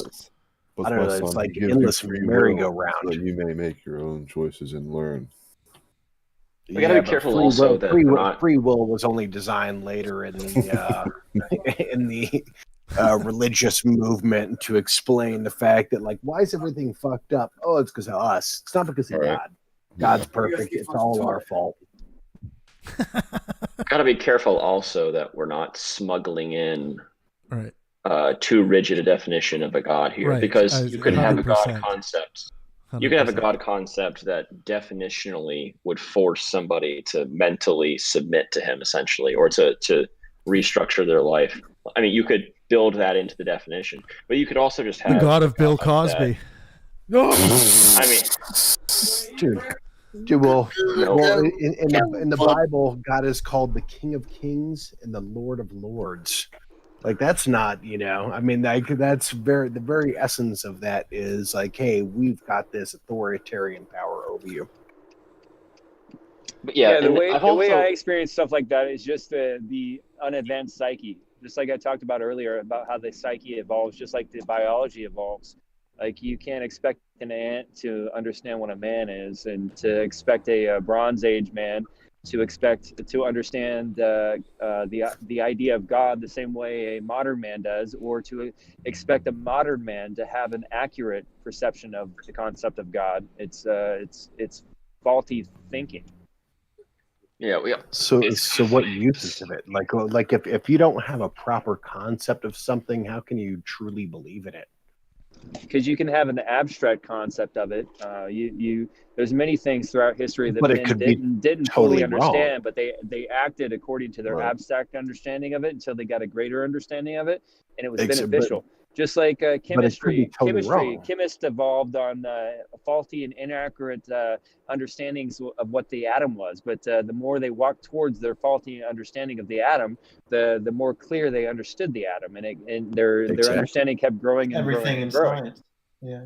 But I don't my know. son, It's like he gives you endless free will merry-go-round. so that you may make your own choices and learn. We gotta be careful also that we're not... free will was only designed later in the in the religious movement to explain the fact that, like, why is everything fucked up? Oh, it's because of us. It's not because of God. God's perfect. It's all our fault. Gotta be careful also that we're not smuggling in Right. too rigid a definition of a God here, Right. because you could have a God 100%. concept. You could have a God concept that definitionally would force somebody to mentally submit to him, essentially, or to restructure their life. I mean, you could build that into the definition, but you could also just have The God of Bill that- Cosby. I mean, Dude, well, No. in the Bible, God is called the King of Kings and the Lord of Lords. Like, that's not, I mean, that's the very essence of that is like, hey, we've got this authoritarian power over you. but yeah, the way I've way I experience stuff like that is just the unadvanced psyche. Just like I talked about earlier about how the psyche evolves, just like the biology evolves. Like, you can't expect an ant to understand what a man is, and to expect a Bronze Age man to understand the idea of God the same way a modern man does, or to expect a modern man to have an accurate perception of the concept of God. It's faulty thinking. Yeah. So what use is of it? Like if you don't have a proper concept of something, how can you truly believe in it? Because you can have an abstract concept of it. There's many things throughout history that But it men could didn't totally fully understand, wrong. but they acted according to their Right. abstract understanding of it until they got a greater understanding of it, and it was Ex- beneficial. Just like But it could chemistry, be totally wrong. chemists evolved on faulty and inaccurate understandings of what the atom was. But the more they walked towards their faulty understanding of the atom, the more clear they understood the atom, and their Exactly. understanding kept growing and Everything growing in and growing. science. Yeah.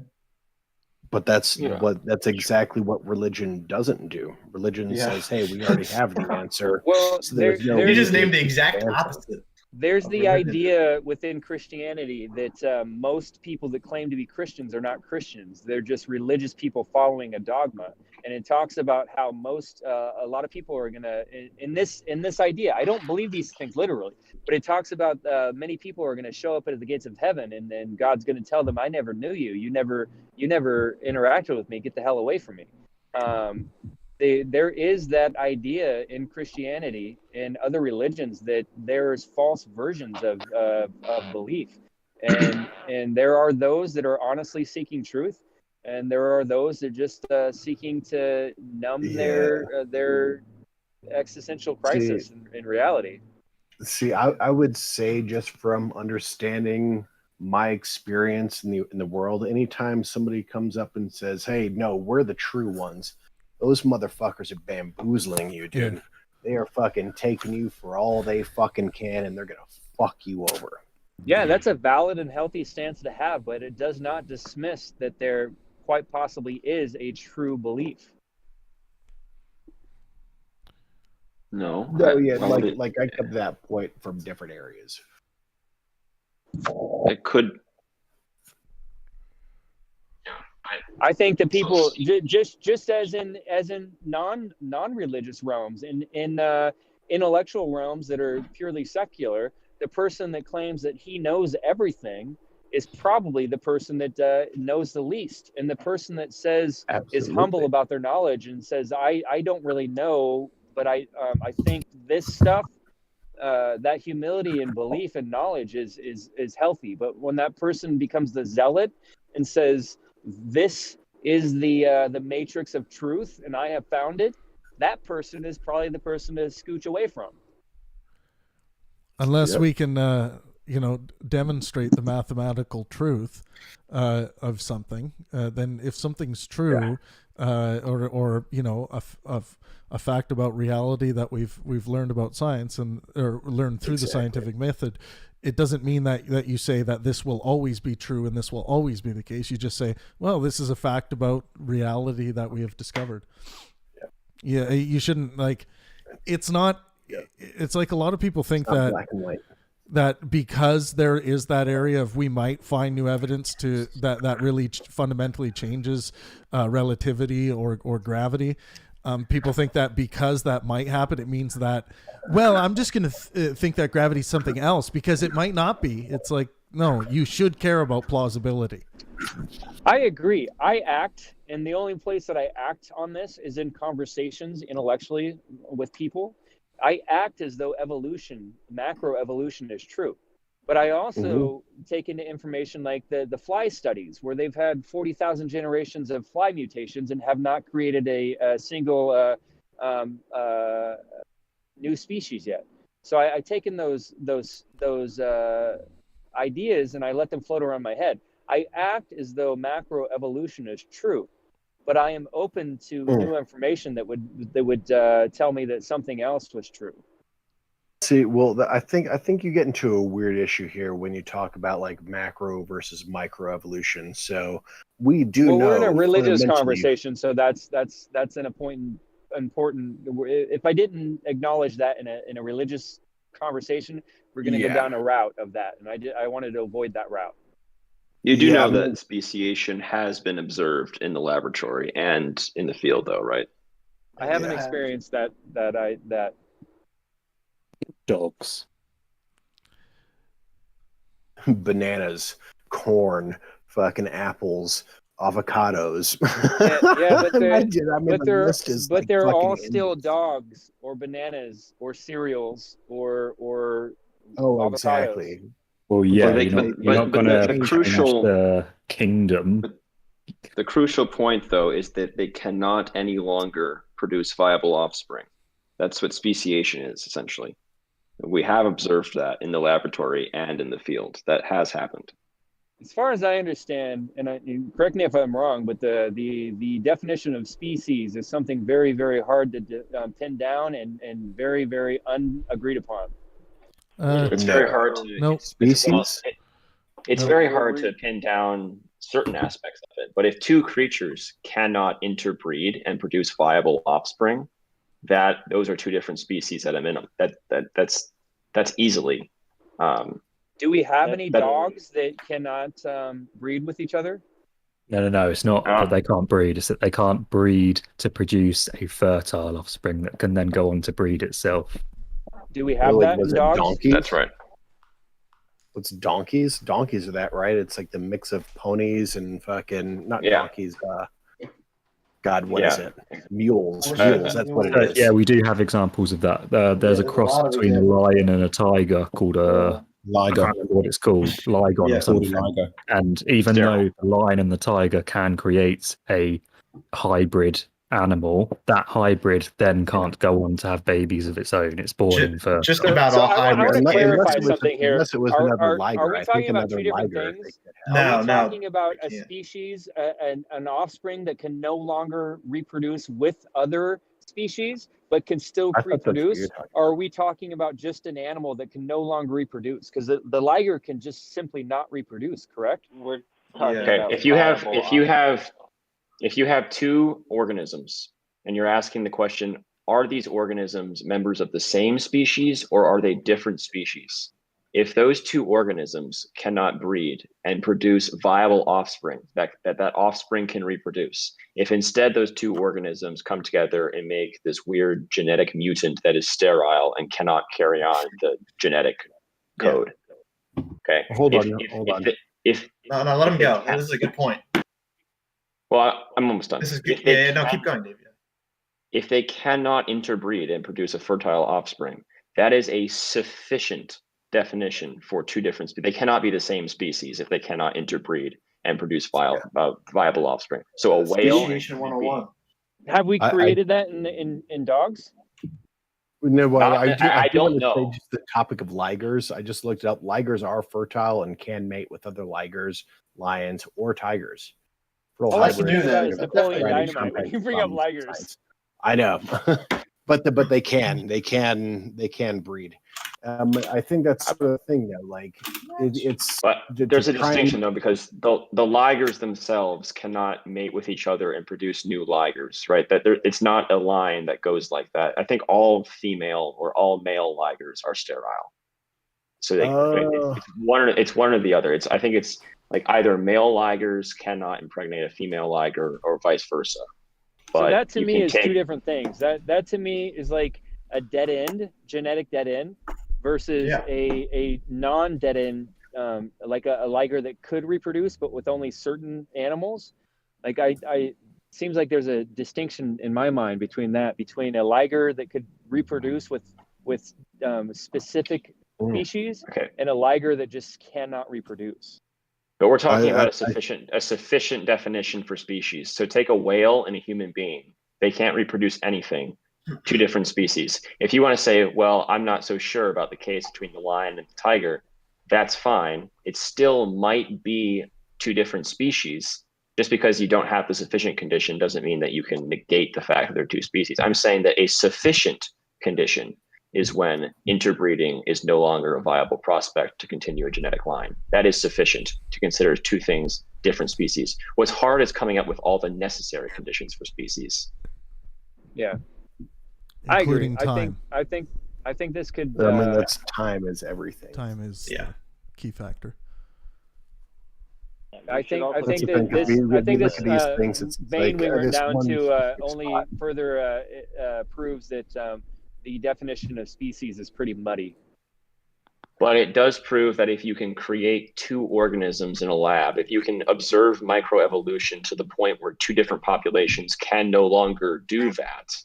But that's Yeah. that's exactly what religion doesn't do. Religion Yeah. says, "Hey, we already have the answer." Well, So there's no You just reason named the to exact advance it. opposite. There's of the religion. idea within Christianity that most people that claim to be Christians are not Christians. They're just religious people following a dogma. And it talks about how a lot of people are gonna in this idea. I don't believe these things literally, but it talks about many people are gonna show up at the gates of heaven, and then God's gonna tell them, "I never knew you. You never interacted with me. Get the hell away from me." There is that idea in Christianity and other religions that there's false versions of belief, and there are those that are honestly seeking truth, and there are those that just seeking to numb their existential crisis in reality. See, I would say, just from understanding my experience in the world, anytime somebody comes up and says, "Hey, no, we're the true ones," those motherfuckers are bamboozling you, dude. Yeah. They are fucking taking you for all they fucking can, and they're gonna fuck you over. Yeah, that's a valid and healthy stance to have, but it does not dismiss that there quite possibly is a true belief. No. No, yeah, Why would like I come to that point from different areas. it could. I think that people just as in non-religious realms, in intellectual realms that are purely secular, the person that claims that he knows everything is probably the person that knows the least, and the person that says is humble about their knowledge and says, I don't really know, but I think this stuff, that humility and belief and knowledge is healthy. But when that person becomes the zealot and says, this is the matrix of truth and I have found it, that person is probably the person to scooch away from. Unless we can, demonstrate the mathematical truth of something, then if something's true, or a fact about reality that we've learned about science or learned through the scientific method, it doesn't mean that you say that this will always be true and this will always be the case. You just say, well, this is a fact about reality that we have discovered. Yeah, you shouldn't it's not. It's like a lot of people think that black and white. That because there is that area of we might find new evidence to that really fundamentally changes relativity or gravity. People think that because that might happen, it means that, well, I'm just going to think that gravity is something else because it might not be. It's like, no, you should care about plausibility. I agree. I act, and the only place that I act on this is in conversations intellectually with people. I act as though macroevolution is true. But I also take into information like the fly studies, where they've had 40,000 generations of fly mutations and have not created a single new species yet. So I've taken those ideas and I let them float around my head. I act as though macroevolution is true, but I am open to new information that would tell me that something else was true. See, well, I think you get into a weird issue here when you talk about like macro versus micro evolution. So we do know we're in a religious fundamentally- conversation, so that's an important. If I didn't acknowledge that in a religious conversation, we're going to go down a route of that, and I wanted to avoid that route. You do know that speciation has been observed in the laboratory and in the field, though, right? I haven't experienced that. Dogs. Bananas, corn, fucking apples, avocados. but they're all still dogs or bananas or cereals or avocados. Exactly. Well, yeah, you're not going to change the kingdom. The crucial point, though, is that they cannot any longer produce viable offspring. That's what speciation is, essentially. We have observed that in the laboratory and in the field. That has happened. As far as I understand, and correct me if I'm wrong, but the definition of species is something very, very hard to pin down and very, very unagreed upon. It's very hard to species. It's very hard to pin down certain aspects of it. But if two creatures cannot interbreed and produce viable offspring, those are two different species at a minimum. That's easily. Do we have any dogs that cannot breed with each other? No. It's not that they can't breed. It's that they can't breed to produce a fertile offspring that can then go on to breed itself. Do we have that in dogs? Donkeys? That's right. What's donkeys? Donkeys are that, right? It's like the mix of ponies and fucking donkeys. God, what is it? Mules. That's what it is. Yeah, we do have examples of that. There's a cross between a lion and a tiger called a liger. I can't remember what it's called, ligon or something. Liger. And even though the lion and the tiger can create a hybrid animal, that hybrid then can't go on to have babies of its own. It's born in first. Just about all hybrids. I want to clarify something here. Unless it was another liger. Are we talking about two different things? Are we talking about a species, an offspring that can no longer reproduce with other species, but can still reproduce? Or are we talking about just an animal that can no longer reproduce? Because the liger can just simply not reproduce, correct? We're talking about if you have two organisms and you're asking the question, are these organisms members of the same species or are they different species? If those two organisms cannot breed and produce viable offspring, that offspring can reproduce. If instead those two organisms come together and make this weird genetic mutant that is sterile and cannot carry on the genetic code. Okay. Hold on. No, let him go. This is a good point. Well, I'm almost done. This is good. Keep going, Dave. If they cannot interbreed and produce a fertile offspring, that is a sufficient definition for two different species. They cannot be the same species if they cannot interbreed and produce viable offspring. So a whale. Speciation 101. Have we I- created that in dogs? No, well, Not- I do don't want to say know. just the topic of ligers. I just looked it up. Ligers are fertile and can mate with other ligers, lions, or tigers. Fertile All I can hybrids think about is are Napoleon writing Dynamite when content you bring up from ligers. science. I know, but they can breed. I think that's the thing though. Like it's But to there's a try and- distinction though, because the ligers themselves cannot mate with each other and produce new ligers, right? It's not a line that goes like that. I think all female or all male ligers are sterile. So it's one or the other. I think it's like either male ligers cannot impregnate a female liger or vice versa. So But that to you me can is take- two different things. That to me is like a dead end, genetic dead end, versus Yeah. a non dead end, like a liger that could reproduce, but with only certain animals. Like I seems like there's a distinction in my mind between a liger that could reproduce with specific species Okay. and a liger that just cannot reproduce. But we're talking about a sufficient definition for species. So take a whale and a human being. They can't reproduce anything. Two different species. If you want to say, well, I'm not so sure about the case between the lion and the tiger, that's fine. It still might be two different species. Just because you don't have the sufficient condition doesn't mean that you can negate the fact that they're two species. I'm saying that a sufficient condition is when interbreeding is no longer a viable prospect to continue a genetic line. That is sufficient to consider two things different species. What's hard is coming up with all the necessary conditions for species. Yeah, including I agree. time. I think this could. I mean, that's time is everything. Time is the key factor. I think That's that the thing, 'cause this. we I think look this at these things, it's vein like, we went this down one to specific only spot. further proves that the definition of species is pretty muddy. But it does prove that if you can create two organisms in a lab, if you can observe microevolution to the point where two different populations can no longer do that,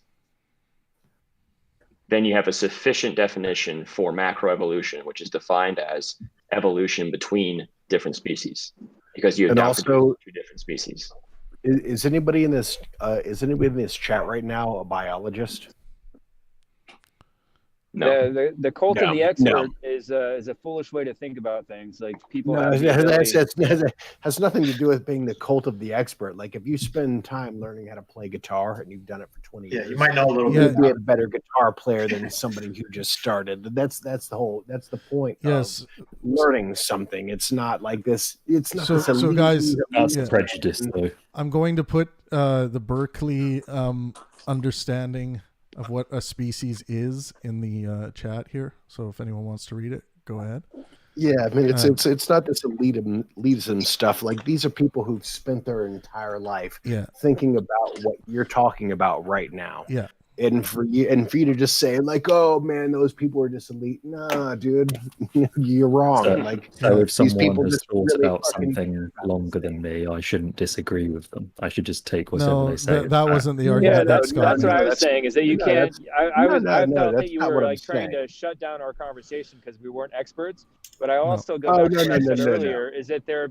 then you have a sufficient definition for macroevolution, which is defined as evolution between different species, because you have And now also- produced two different species. Is anybody in this? Is anybody in this chat right now a biologist? No. The cult of No, the expert no. is a foolish way to think about things. Like people No, have the ability- has nothing to do with being the cult of the expert. Like if you spend time learning how to play guitar and you've done it for 20 years, you might know a little you'd bit. be a better guitar player than somebody who just started. That's the point. Yes. Of learning something. It's not like this. It's not. So- this so elite guys, That's Yeah. prejudice, though. I'm going to put the Berkeley understanding of what a species is in the chat here. So if anyone wants to read it, go ahead. Yeah, I mean it's not this elitism stuff. Like these are people who've spent their entire life Yeah. thinking about what you're talking about right now. Yeah. And for you to just say like, oh man, those people are just elite. Nah, dude, you're wrong. So, like so if these someone people has just thought really about fucking something care about longer this than me, I shouldn't disagree with them. I should just take whatever No, they say. that wasn't the Yeah, argument that that's Scott what I made. was saying. Is that you no, can't? I no, was. no, I no, felt that's that you not were what I'm like trying saying. to shut down our conversation because we weren't experts. But I No. also go Oh, back no, to what I no, said no, no, earlier: is that there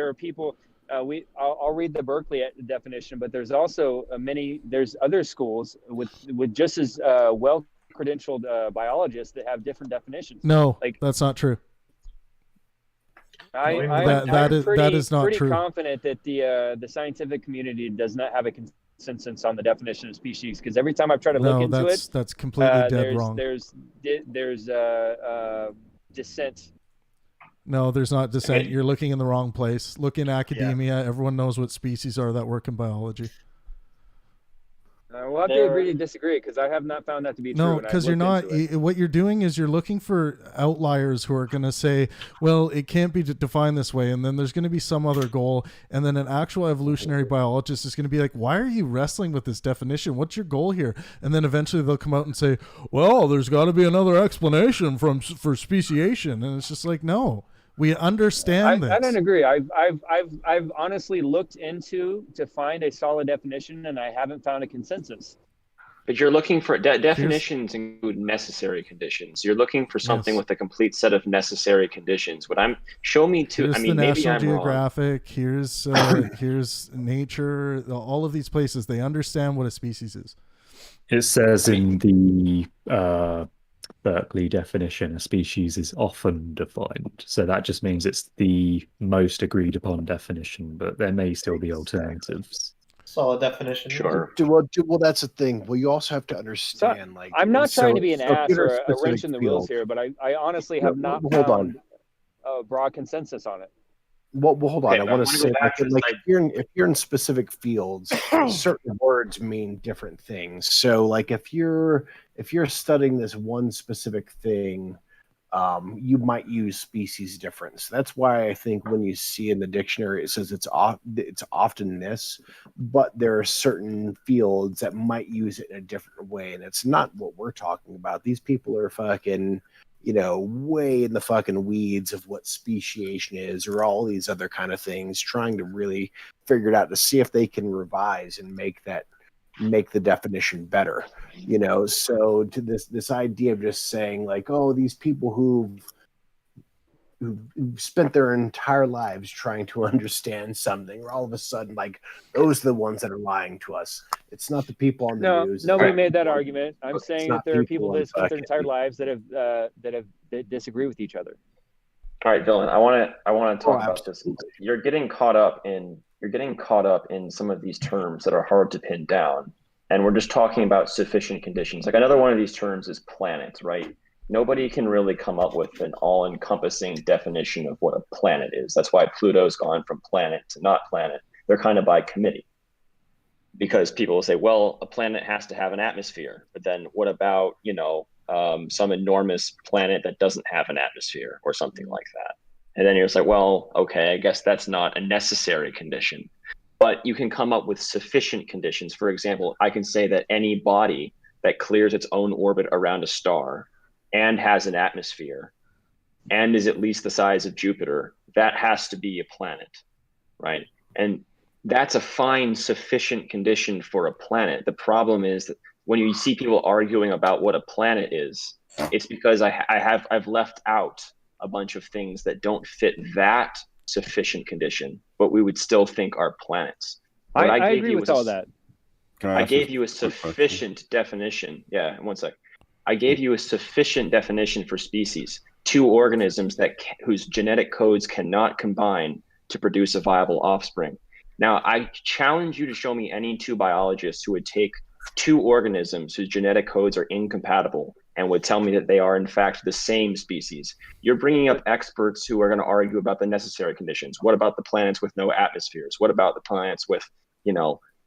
are people. I'll read the Berkeley definition, but there's also there's other schools with just as well credentialed biologists that have different definitions. No, Like- that's not true. I'm that pretty, is not pretty true. confident that the scientific community does not have a consensus on the definition of species because every time I've tried to look No, into it, that's completely dead wrong. there's dissent. No, there's not dissent. You're looking in the wrong place. Look in academia. Everyone knows what species are that work in biology. We'll have to agree to disagree because I have not found that to be true. No, and I've because you're looked not. into it. What you're doing is you're looking for outliers who are going to say, "Well, it can't be defined this way," and then there's going to be some other goal, and then an actual evolutionary biologist is going to be like, "Why are you wrestling with this definition? What's your goal here?" And then eventually they'll come out and say, "Well, there's got to be another explanation for speciation," and it's just like, no. We understand this. I don't agree. I've honestly looked into to find a solid definition, and I haven't found a consensus. But you're looking for definitions include necessary conditions. You're looking for something Yes. with a complete set of necessary conditions. Show me two. Here's I mean, the maybe National I'm wrong. Geographic. Here's nature. All of these places, they understand what a species is. It says in the Berkeley definition, a species is often defined. So that just means it's the most agreed upon definition, but there may still be alternatives. Solid definition. Sure. Well, that's the thing. Well, you also have to understand, like, I'm not trying to be an so if ass you're or a a wrench specific in the wheels field- here, but I honestly have not Hold on. found a broad consensus on it. Well, hold on. Okay, I but I want to wanna say, go back to this if you're in specific fields, certain words mean different things. So, like, if you're studying this one specific thing, you might use species difference. That's why I think when you see in the dictionary it says it's often this, but there are certain fields that might use it in a different way, and it's not what we're talking about. These people are fucking, way in the fucking weeds of what speciation is, or all these other kind of things, trying to really figure it out to see if they can revise and make the definition better. So to this idea of just saying, like, oh, these people who've spent their entire lives trying to understand something, or all of a sudden, like, those are the ones that are lying to us. It's not the people on the news. Nobody It's made that not- argument. I'm it's saying not that there are people that spent their fucking- entire lives that disagree with each other. All right, Dylan, I want to talk Oh, about this. You're getting caught up in some of these terms that are hard to pin down, and we're just talking about sufficient conditions. Like, another one of these terms is planet, right? Nobody can really come up with an all-encompassing definition of what a planet is. That's why Pluto's gone from planet to not planet. They're kind of by committee, because people will say, well, a planet has to have an atmosphere, but then what about, some enormous planet that doesn't have an atmosphere or something like that? And then you're just like, well, okay, I guess that's not a necessary condition, but you can come up with sufficient conditions. For example, I can say that any body that clears its own orbit around a star and has an atmosphere and is at least the size of Jupiter, that has to be a planet, right? And that's a fine, sufficient condition for a planet. The problem is that when you see people arguing about what a planet is, it's because I've left out a bunch of things that don't fit that sufficient condition, but we would still think are planets. I agree with all that. I gave you a sufficient definition. Yeah, one sec. I gave you a sufficient definition for species: two organisms whose genetic codes cannot combine to produce a viable offspring. Now, I challenge you to show me any two biologists who would take two organisms whose genetic codes are incompatible and would tell me that they are in fact the same species. You're bringing up experts who are going to argue about the necessary conditions. What about the planets with no atmospheres? What about the planets with,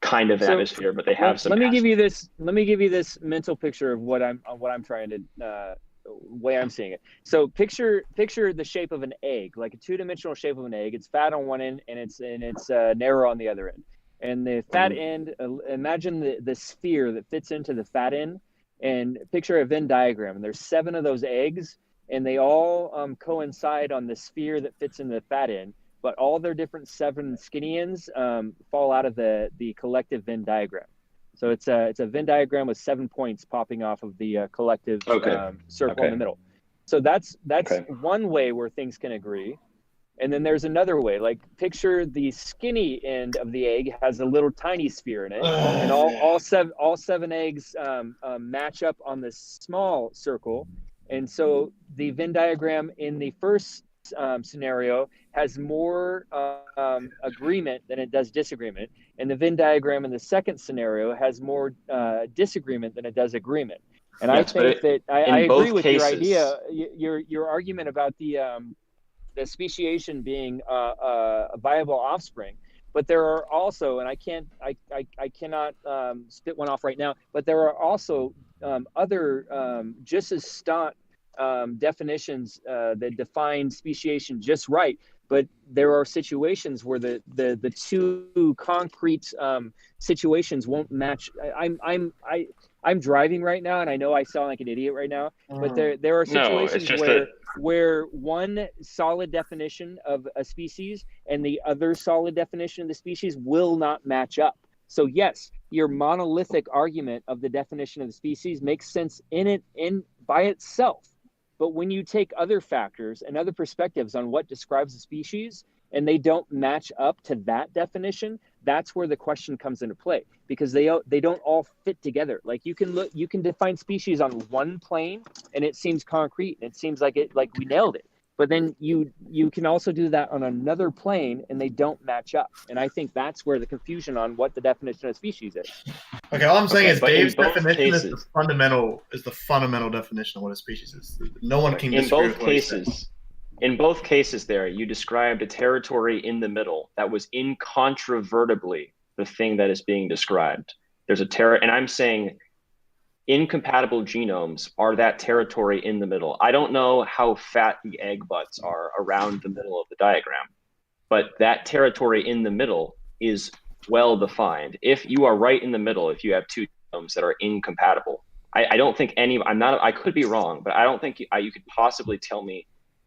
kind of atmosphere, but they have some? Let me give you this mental picture of what I'm trying to way I'm seeing it. So picture the shape of an egg, like a two-dimensional shape of an egg. It's fat on one end and it's narrow on the other end. And the fat end, imagine the sphere that fits into the fat end, and picture a Venn diagram. And there's 7 of those eggs, and they all coincide on the sphere that fits into the fat end. But all their different 7 skinny ends fall out of the collective Venn diagram. So it's a Venn diagram with 7 points popping off of the collective circle in the middle. So that's one way where things can agree. And then there's another way, like picture the skinny end of the egg has a little tiny sphere in it, and all seven eggs match up on the small circle. And so the Venn diagram in the first scenario has more agreement than it does disagreement, and the Venn diagram in the second scenario has more disagreement than it does agreement. And I think that I agree with your idea, your argument about the speciation being a viable offspring. But there are also, and I cannot spit one off right now, but there are also other just as staunch definitions that define speciation just right. But there are situations where the two concrete situations won't match. I'm driving right now, and I know I sound like an idiot right now, but there are situations where one solid definition of a species and the other solid definition of the species will not match up. So yes, your monolithic argument of the definition of the species makes sense in by itself. But when you take other factors and other perspectives on what describes a species and they don't match up to that definition, that's where the question comes into play, because they don't all fit together. Like you can define species on one plane and it seems concrete and it seems like we nailed it. But then you can also do that on another plane and they don't match up. And I think that's where the confusion on what the definition of species is. Okay, all I'm saying is but in Dave's both definition cases- is the fundamental definition of what a species is. No one can in disagree both with what he said. cases, in both cases, there you described a territory in the middle that was incontrovertibly the thing that is being described. There's and I'm saying incompatible genomes are that territory in the middle. I don't know how fat the egg butts are around the middle of the diagram, but that territory in the middle is well defined. If you are right in the middle, if you have two genomes that are incompatible, I don't think I could be wrong, but I don't think you could possibly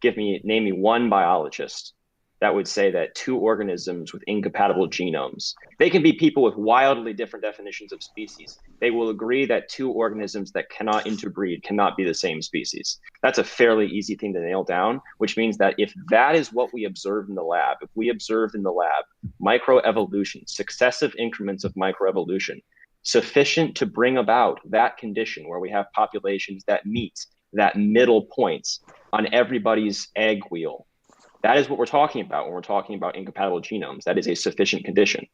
name me one biologist that would say that two organisms with incompatible genomes, they can be people with wildly different definitions of species. They will agree that two organisms that cannot interbreed cannot be the same species. That's a fairly easy thing to nail down, which means that if that is what we observed in the lab, if we observed in the lab microevolution, successive increments of microevolution, sufficient to bring about that condition where we have populations that meet that middle point on everybody's egg wheel, that is what we're talking about when we're talking about incompatible genomes. That is a sufficient condition.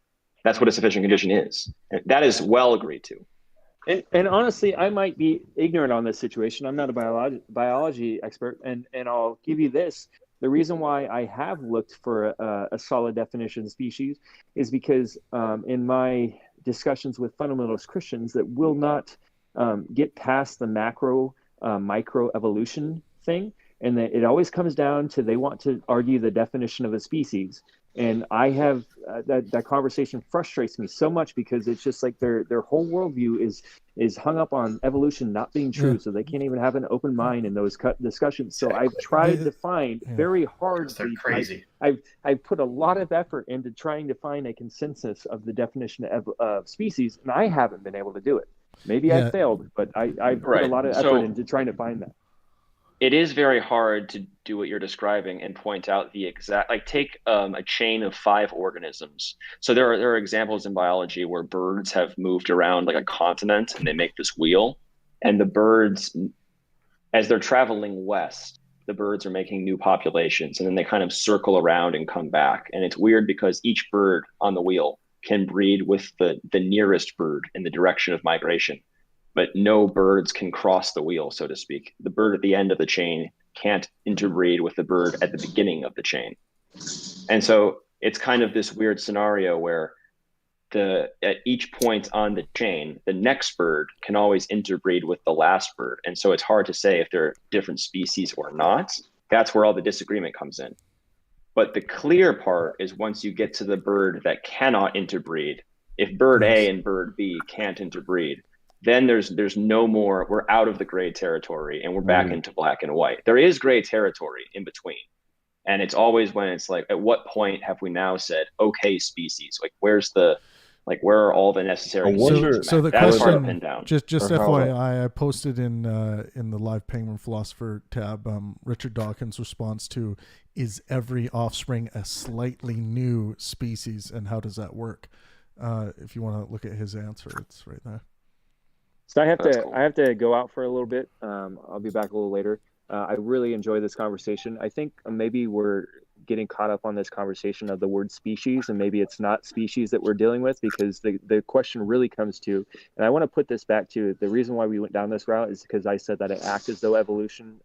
That's what a sufficient condition is. And that is well agreed to. And honestly, I might be ignorant on this situation. I'm not a biology expert, and I'll give you this. The reason why I have looked for a solid definition of species is because in my discussions with fundamentalist Christians that will not get past the macro micro evolution thing, and that it always comes down to they want to argue the definition of a species. And I have that conversation frustrates me so much because it's just like their whole worldview is hung up on evolution not being true, so they can't even have an open mind in those discussions. So I've tried to find very hard. They're crazy. I've put a lot of effort into trying to find a consensus of the definition of species, and I haven't been able to do it. Maybe I failed, but I put a lot of effort into trying to find that. It is very hard to do what you're describing and point out the exact, like take a chain of 5 organisms. So there are examples in biology where birds have moved around like a continent and they make this wheel, and the birds, as they're traveling west, the birds are making new populations, and then they kind of circle around and come back. And it's weird because each bird on the wheel can breed with the nearest bird in the direction of migration, but no birds can cross the wheel, so to speak. The bird at the end of the chain can't interbreed with the bird at the beginning of the chain. And so it's kind of this weird scenario where at each point on the chain, the next bird can always interbreed with the last bird. And so it's hard to say if they're different species or not. That's where all the disagreement comes in. But the clear part is once you get to the bird that cannot interbreed, if bird A and bird B can't interbreed, then there's no more, we're out of the gray territory and we're back into black and white. There is gray territory in between. And it's always when it's like, at what point have we now said, okay, species, like where are all the necessary So the that's hard to question, pin down. just FYI, I posted in the live Penguin Philosopher tab Richard Dawkins' response to, is every offspring a slightly new species, and how does that work? If you want to look at his answer, it's right there. So I have to go out for a little bit. I'll be back a little later. I really enjoy this conversation. I think maybe we're getting caught up on this conversation of the word species, and maybe it's not species that we're dealing with, because the question really comes to, and I want to put this back to, the reason why we went down this route is because I said that it acts as though evolution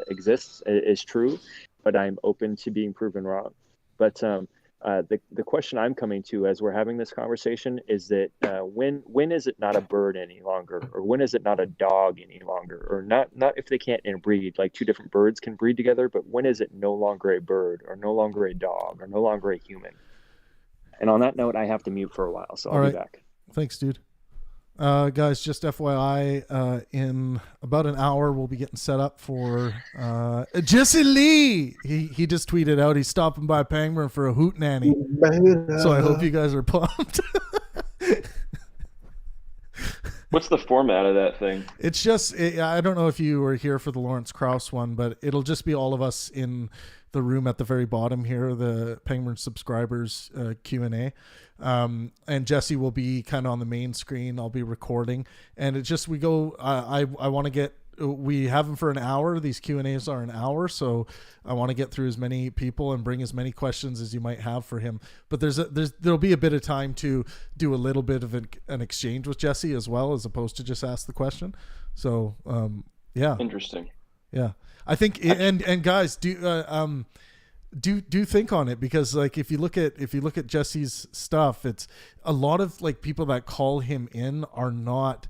exists, is true, but I'm open to being proven wrong. But the question I'm coming to as we're having this conversation is that when is it not a bird any longer, or when is it not a dog any longer, or not if they can't interbreed, like two different birds can breed together, but when is it no longer a bird, or no longer a dog, or no longer a human? And on that note, I have to mute for a while, so I'll be back. Thanks, dude. Guys, just FYI, in about an hour, we'll be getting set up for Jesse Lee. He just tweeted out he's stopping by Pangburn for a hoot nanny. So I hope you guys are pumped. What's the format of that thing? It's just, I don't know if you were here for the Lawrence Krauss one, but it'll just be all of us in the room at the very bottom here, the Pangburn subscribers Q&A. And Jesse will be kind of on the main screen. I'll be recording. And it just, we go, I want to get, we have them for an hour. These Q&As are an hour. So I want to get through as many people and bring as many questions as you might have for him. But there'll be a bit of time to do a little bit of an exchange with Jesse as well, as opposed to just ask the question. So, yeah. Interesting. Yeah. I think, and guys, do think on it, because like if you look at Jesse's stuff, it's a lot of like people that call him in are not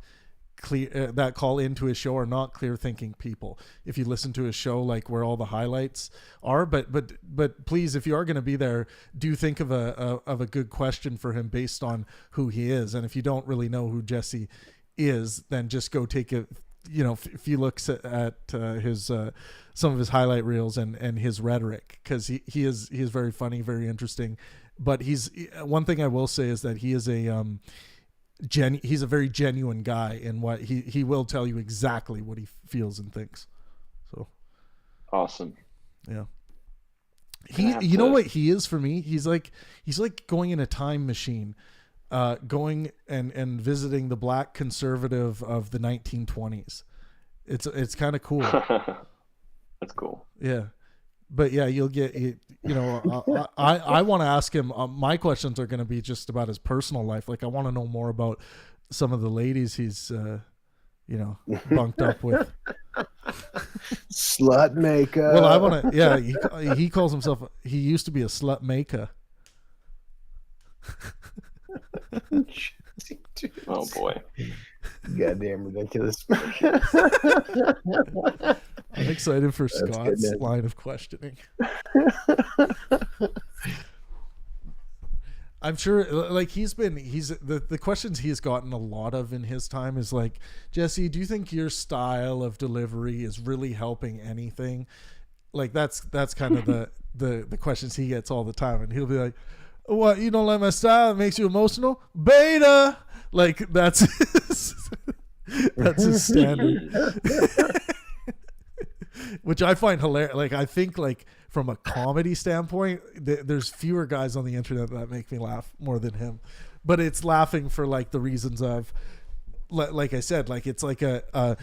clear, that call into his show are not clear thinking people. If you listen to his show, like where all the highlights are, but please, if you are going to be there, do think of a good question for him based on who he is. And if you don't really know who Jesse is, then just go take a few looks at his some of his highlight reels and his rhetoric, because he is very funny, very interesting. But he's, one thing I will say is that he is he's a very genuine guy in what he will tell you exactly what he feels and thinks. So awesome. Yeah. You know what he is for me? He's like going in a time machine, going and visiting the black conservative of the 1920s. It's kind of cool. That's cool. Yeah. But yeah, you'll get, I want to ask him, my questions are going to be just about his personal life. Like I want to know more about some of the ladies he's, bunked up with. Slut maker. Well, I want to, yeah, he calls himself, he used to be a slut maker. Oh boy. Goddamn ridiculous. I'm excited for That's Scott's good, line of questioning. I'm sure, like the questions he's gotten a lot of in his time is like, Jesse, do you think your style of delivery is really helping anything? Like that's kind of the questions he gets all the time, and he'll be like, what, you don't like my style? It makes you emotional? Beta. Like that's his standard. Which I find hilarious. Like I think like from a comedy standpoint, there's fewer guys on the internet that make me laugh more than him. But it's laughing for like the reasons of, like I said, like it's like a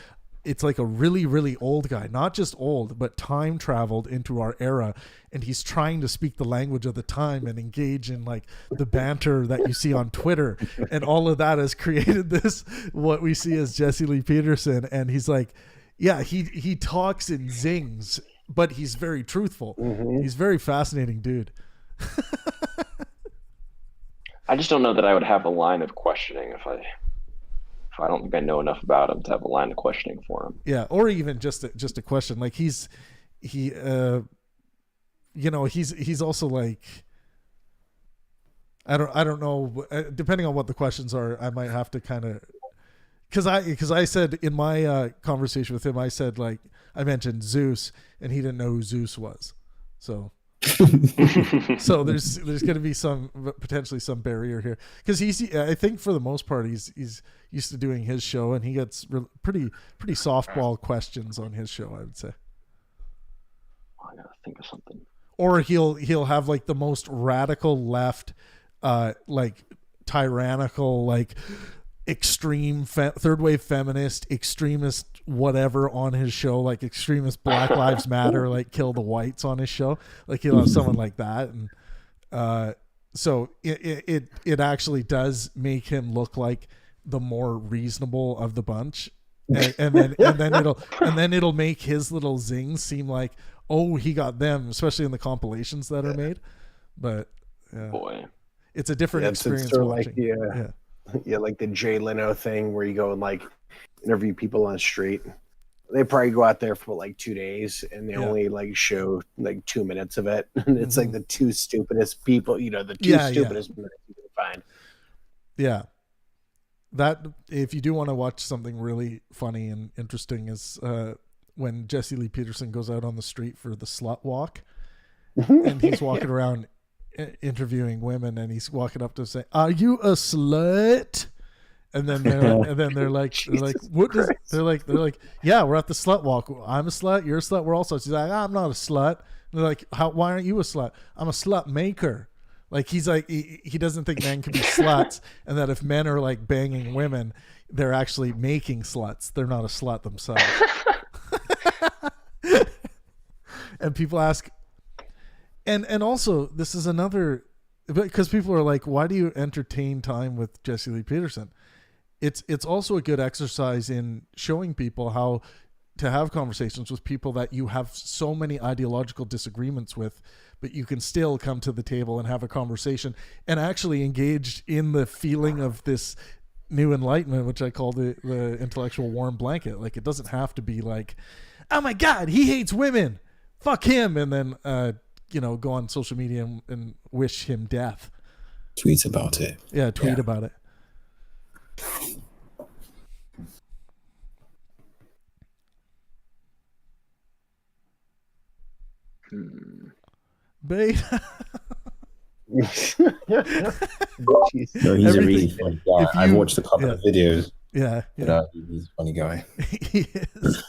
really, really old guy, not just old, but time traveled into our era. And he's trying to speak the language of the time and engage in like the banter that you see on Twitter. And all of that has created this, what we see as Jesse Lee Peterson. And he's like, yeah, he talks and zings, but he's very truthful. Mm-hmm. He's a very fascinating dude. I just don't know that I would have a line of questioning if I don't think I know enough about him to have a line of questioning for him. Yeah, or even just a question. Like he's also like, I don't know, depending on what the questions are, I might have to kind of, because I said in my conversation with him, I said like, I mentioned Zeus and he didn't know who Zeus was. So so there's going to be potentially some barrier here, because I think for the most part he's used to doing his show, and he gets pretty softball questions on his show, I would say. I gotta think of something. Or he'll have like the most radical left, like tyrannical, like extreme third wave feminist, extremist whatever on his show, like extremist Black Lives Matter, like kill the whites on his show. Like he'll have someone like that, and so it actually does make him look like the more reasonable of the bunch, and then it'll make his little zings seem like, oh, he got them, especially in the compilations that are made. But boy, it's a different experience sort of watching. Like like the Jay Leno thing where you go and like interview people on the street. They probably go out there for like 2 days and they only like show like 2 minutes of it. And it's like the two stupidest people, the two stupidest minutes you can find. Yeah. That, if you do want to watch something really funny and interesting, is when Jesse Lee Peterson goes out on the street for the slut walk, and he's walking around interviewing women, and he's walking up to say, "Are you a slut?" And then they're like, what does, they're like, yeah, we're at the slut walk. I'm a slut. You're a slut. We're all sluts. He's like, I'm not a slut. And they're like, why aren't you a slut? I'm a slut maker. Like, he's like, he doesn't think men can be sluts, and that if men are like banging women, they're actually making sluts. They're not a slut themselves. And people ask, and also this is another, because people are like, why do you entertain time with Jesse Lee Peterson? It's also a good exercise in showing people how to have conversations with people that you have so many ideological disagreements with, but you can still come to the table and have a conversation and actually engage in the feeling of this new enlightenment, which I call the intellectual warm blanket. Like, it doesn't have to be like, oh my God, he hates women, fuck him, and then go on social media and wish him death. Tweet about it. Yeah, tweet about it. Beta. No, he's a really funny guy. I've watched a couple of videos. Yeah. But, he's a funny guy. He is.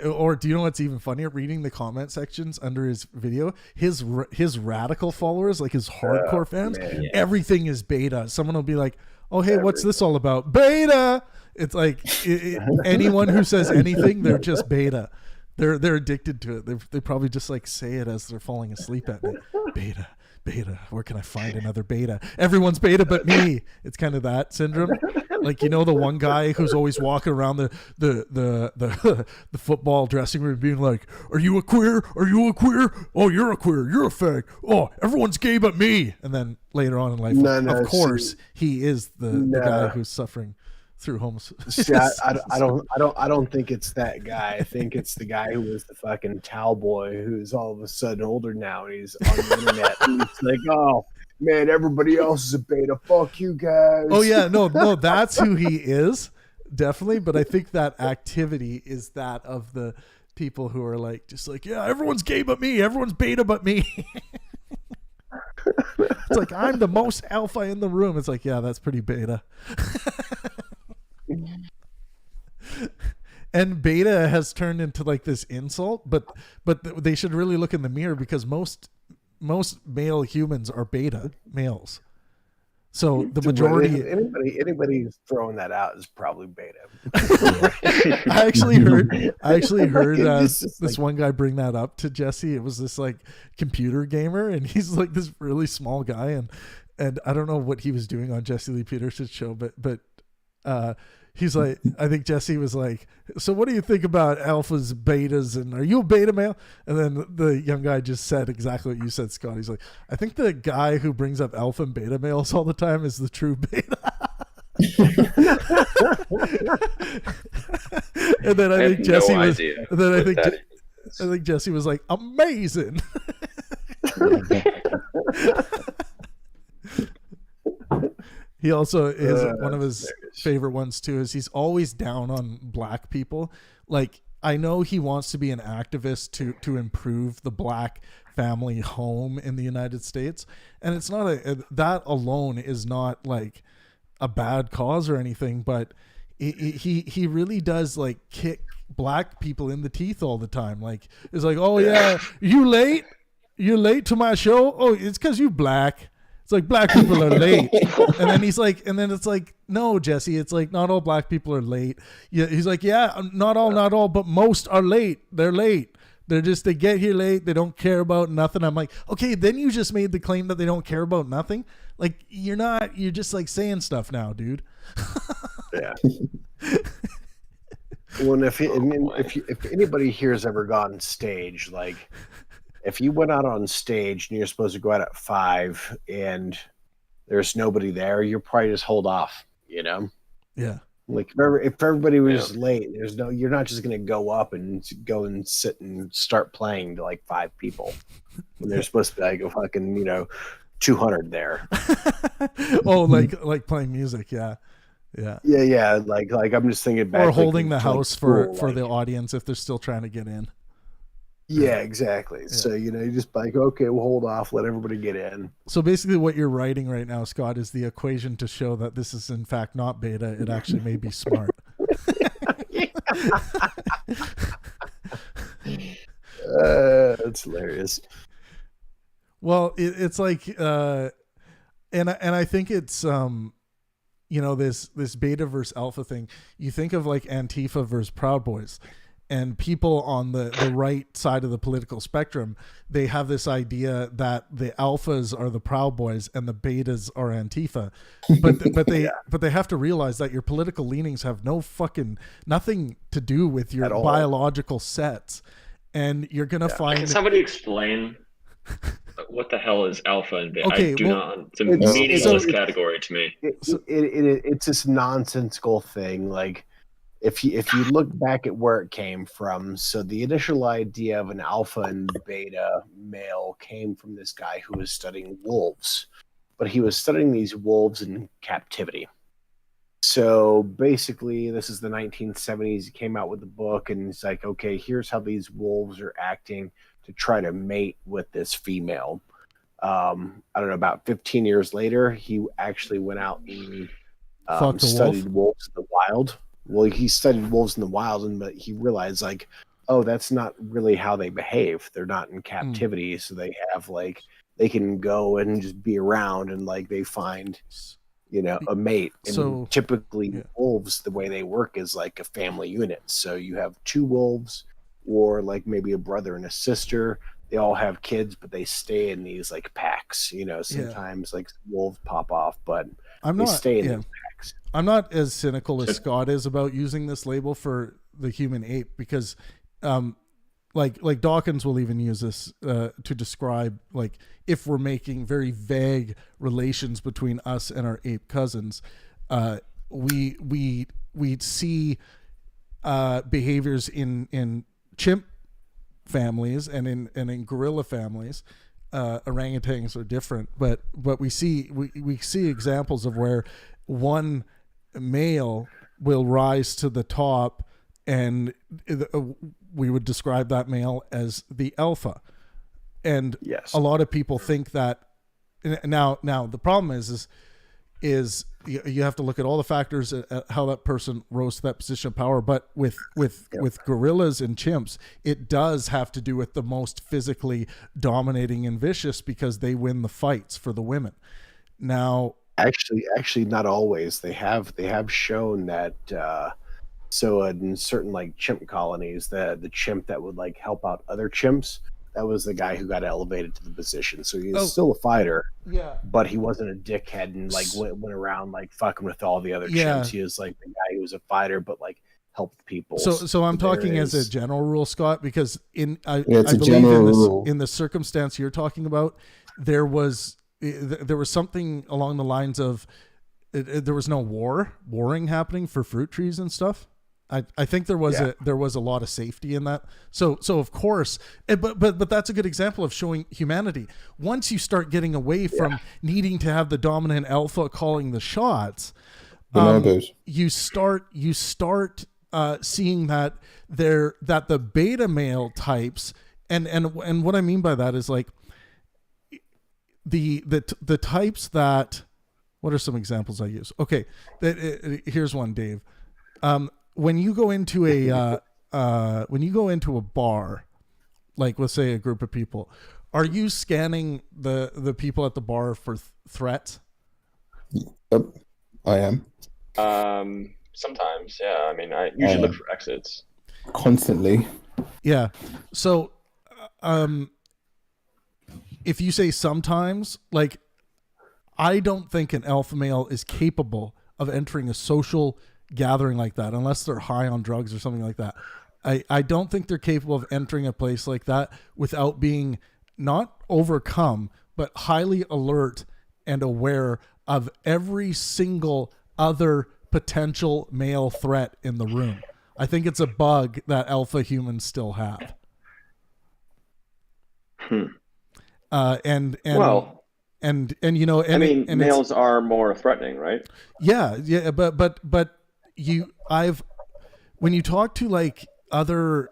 Or do you know what's even funnier? Reading the comment sections under his video, his radical followers, like his hardcore fans, everything is beta. Someone will be like, "Oh, hey, what's this all about?" Beta. It's like anyone who says anything, they're just beta. They're addicted to it. They probably just like say it as they're falling asleep at night. Beta. Where can I find another beta? Everyone's beta but me. It's kind of that syndrome. Like, the one guy who's always walking around the football dressing room being like, "Are you a queer? Are you a queer? Oh, you're a queer. You're a fag. Oh, everyone's gay but me." And then later on in life, of course, he is the guy who's suffering through See, I don't think it's that guy. I think it's the guy who was the fucking towel boy who's all of a sudden older now and he's on the internet and he's like, "Oh man, everybody else is a beta. Fuck you guys." Oh yeah, no, that's who he is, definitely. But I think that activity is that of the people who are like, just like, yeah, everyone's gay but me. Everyone's beta but me. It's like, I'm the most alpha in the room. It's like, yeah, that's pretty beta. And beta has turned into like this insult, but they should really look in the mirror, because most male humans are beta males. So the majority, anybody who's throwing that out is probably beta. I actually heard this one guy bring that up to Jesse. It was this like computer gamer, and he's like this really small guy, and I don't know what he was doing on Jesse Lee Peterson's show, but he's like, I think Jesse was like, "So what do you think about alphas, betas, and are you a beta male?" And then the young guy just said exactly what you said, Scott. He's like, "I think the guy who brings up alpha and beta males all the time is the true beta." And then I think Jesse was. And then I think Jesse was like, "Amazing." He also is one of his favorite ones too, is he's always down on black people. Like, I know he wants to be an activist to improve the black family home in the United States. And it's not that alone is not like a bad cause or anything, but he really does like kick black people in the teeth all the time. Like, it's like, "Oh yeah, you're late to my show. Oh, it's because you black." It's like, black people are late. And then he's like, and then it's like, "No, Jesse, it's like not all black people are late." Yeah, he's like, "Yeah, not all, but most are late. They're late. They get here late. They don't care about nothing." I'm like, okay, then you just made the claim that they don't care about nothing. Like, you're just like saying stuff now, dude. Yeah. Well, if anybody here has ever gone stage, like, if you went out on stage and you're supposed to go out at 5 and there's nobody there, you'll probably just hold off, Yeah. Like, if everybody was late, you're not just going to go up and go and sit and start playing to like 5 people when they're supposed to be like a fucking, 200 there. Oh, like playing music. Yeah. Yeah. Like I'm just thinking back. Or holding the house for the audience if they're still trying to get in. Yeah, exactly. So, you just like, okay, we'll hold off, let everybody get in. So basically what you're writing right now, Scott, is the equation to show that this is in fact not beta. It actually may be smart. That's hilarious. Well, it's like, and I think it's, this beta versus alpha thing. You think of like Antifa versus Proud Boys. And people on the right side of the political spectrum, they have this idea that the alphas are the Proud Boys and the betas are Antifa, but they have to realize that your political leanings have nothing to do with your biological sets, and you're gonna find. Can somebody explain what the hell is alpha and beta? Okay, I do not. It's a meaningless category to me. It's this nonsensical thing, like. If you look back at where it came from, so the initial idea of an alpha and beta male came from this guy who was studying wolves, but he was studying these wolves in captivity. So basically, this is the 1970s. He came out with a book, and it's like, okay, here's how these wolves are acting to try to mate with this female. I don't know, about 15 years later, he actually went out and studied wolves in the wild. Well, he studied wolves in the wild, but he realized, like, oh, that's not really how they behave. They're not in captivity, so they have, like, they can go and just be around, and, like, they find, a mate. And so, typically, wolves, the way they work is like a family unit. So you have two wolves, or, like, maybe a brother and a sister. They all have kids, but they stay in these, like, packs. Sometimes, like, wolves pop off, but they stay in these packs. I'm not as cynical as Scott is about using this label for the human ape, because like Dawkins will even use this to describe, like, if we're making very vague relations between us and our ape cousins, we see behaviors in chimp families and in gorilla families. Orangutans are different, but we see examples of where one male will rise to the top, and we would describe that male as the alpha. And a lot of people think that now the problem is you have to look at all the factors at how that person rose to that position of power. But with gorillas and chimps, it does have to do with the most physically dominating and vicious, because they win the fights for the women. Now, actually, not always. They have shown that. So in certain, like, chimp colonies, the chimp that would, like, help out other chimps, that was the guy who got elevated to the position. So he was still a fighter, but he wasn't a dickhead and, like, went around, like, fucking with all the other chimps. He was, like, the guy who was a fighder, but, like, helped people. So I'm talking as a general rule, Scott, because I it's believe in the circumstance you're talking about, there was something along the lines of there was no warring happening for fruit trees and stuff. I think there was a lot of safety in that. So of course, but that's a good example of showing humanity. Once you start getting away from needing to have the dominant alpha calling the shots, you start seeing that the beta male types, and what I mean by that is, like, the types that, what are some examples I use? Okay, here's one, Dave. When you go into a bar, like, let's say a group of people, are you scanning the people at the bar for threats? Yep, I am. Sometimes, yeah. I mean, I usually look for exits. Constantly. Yeah. So, if you say sometimes, like, I don't think an alpha male is capable of entering a social gathering like that unless they're high on drugs or something like that. I don't think they're capable of entering a place like that without being not overcome, but highly alert and aware of every single other potential male threat in the room. I think it's a bug that alpha humans still have. Males are more threatening, right? Yeah, but when you talk to, like, other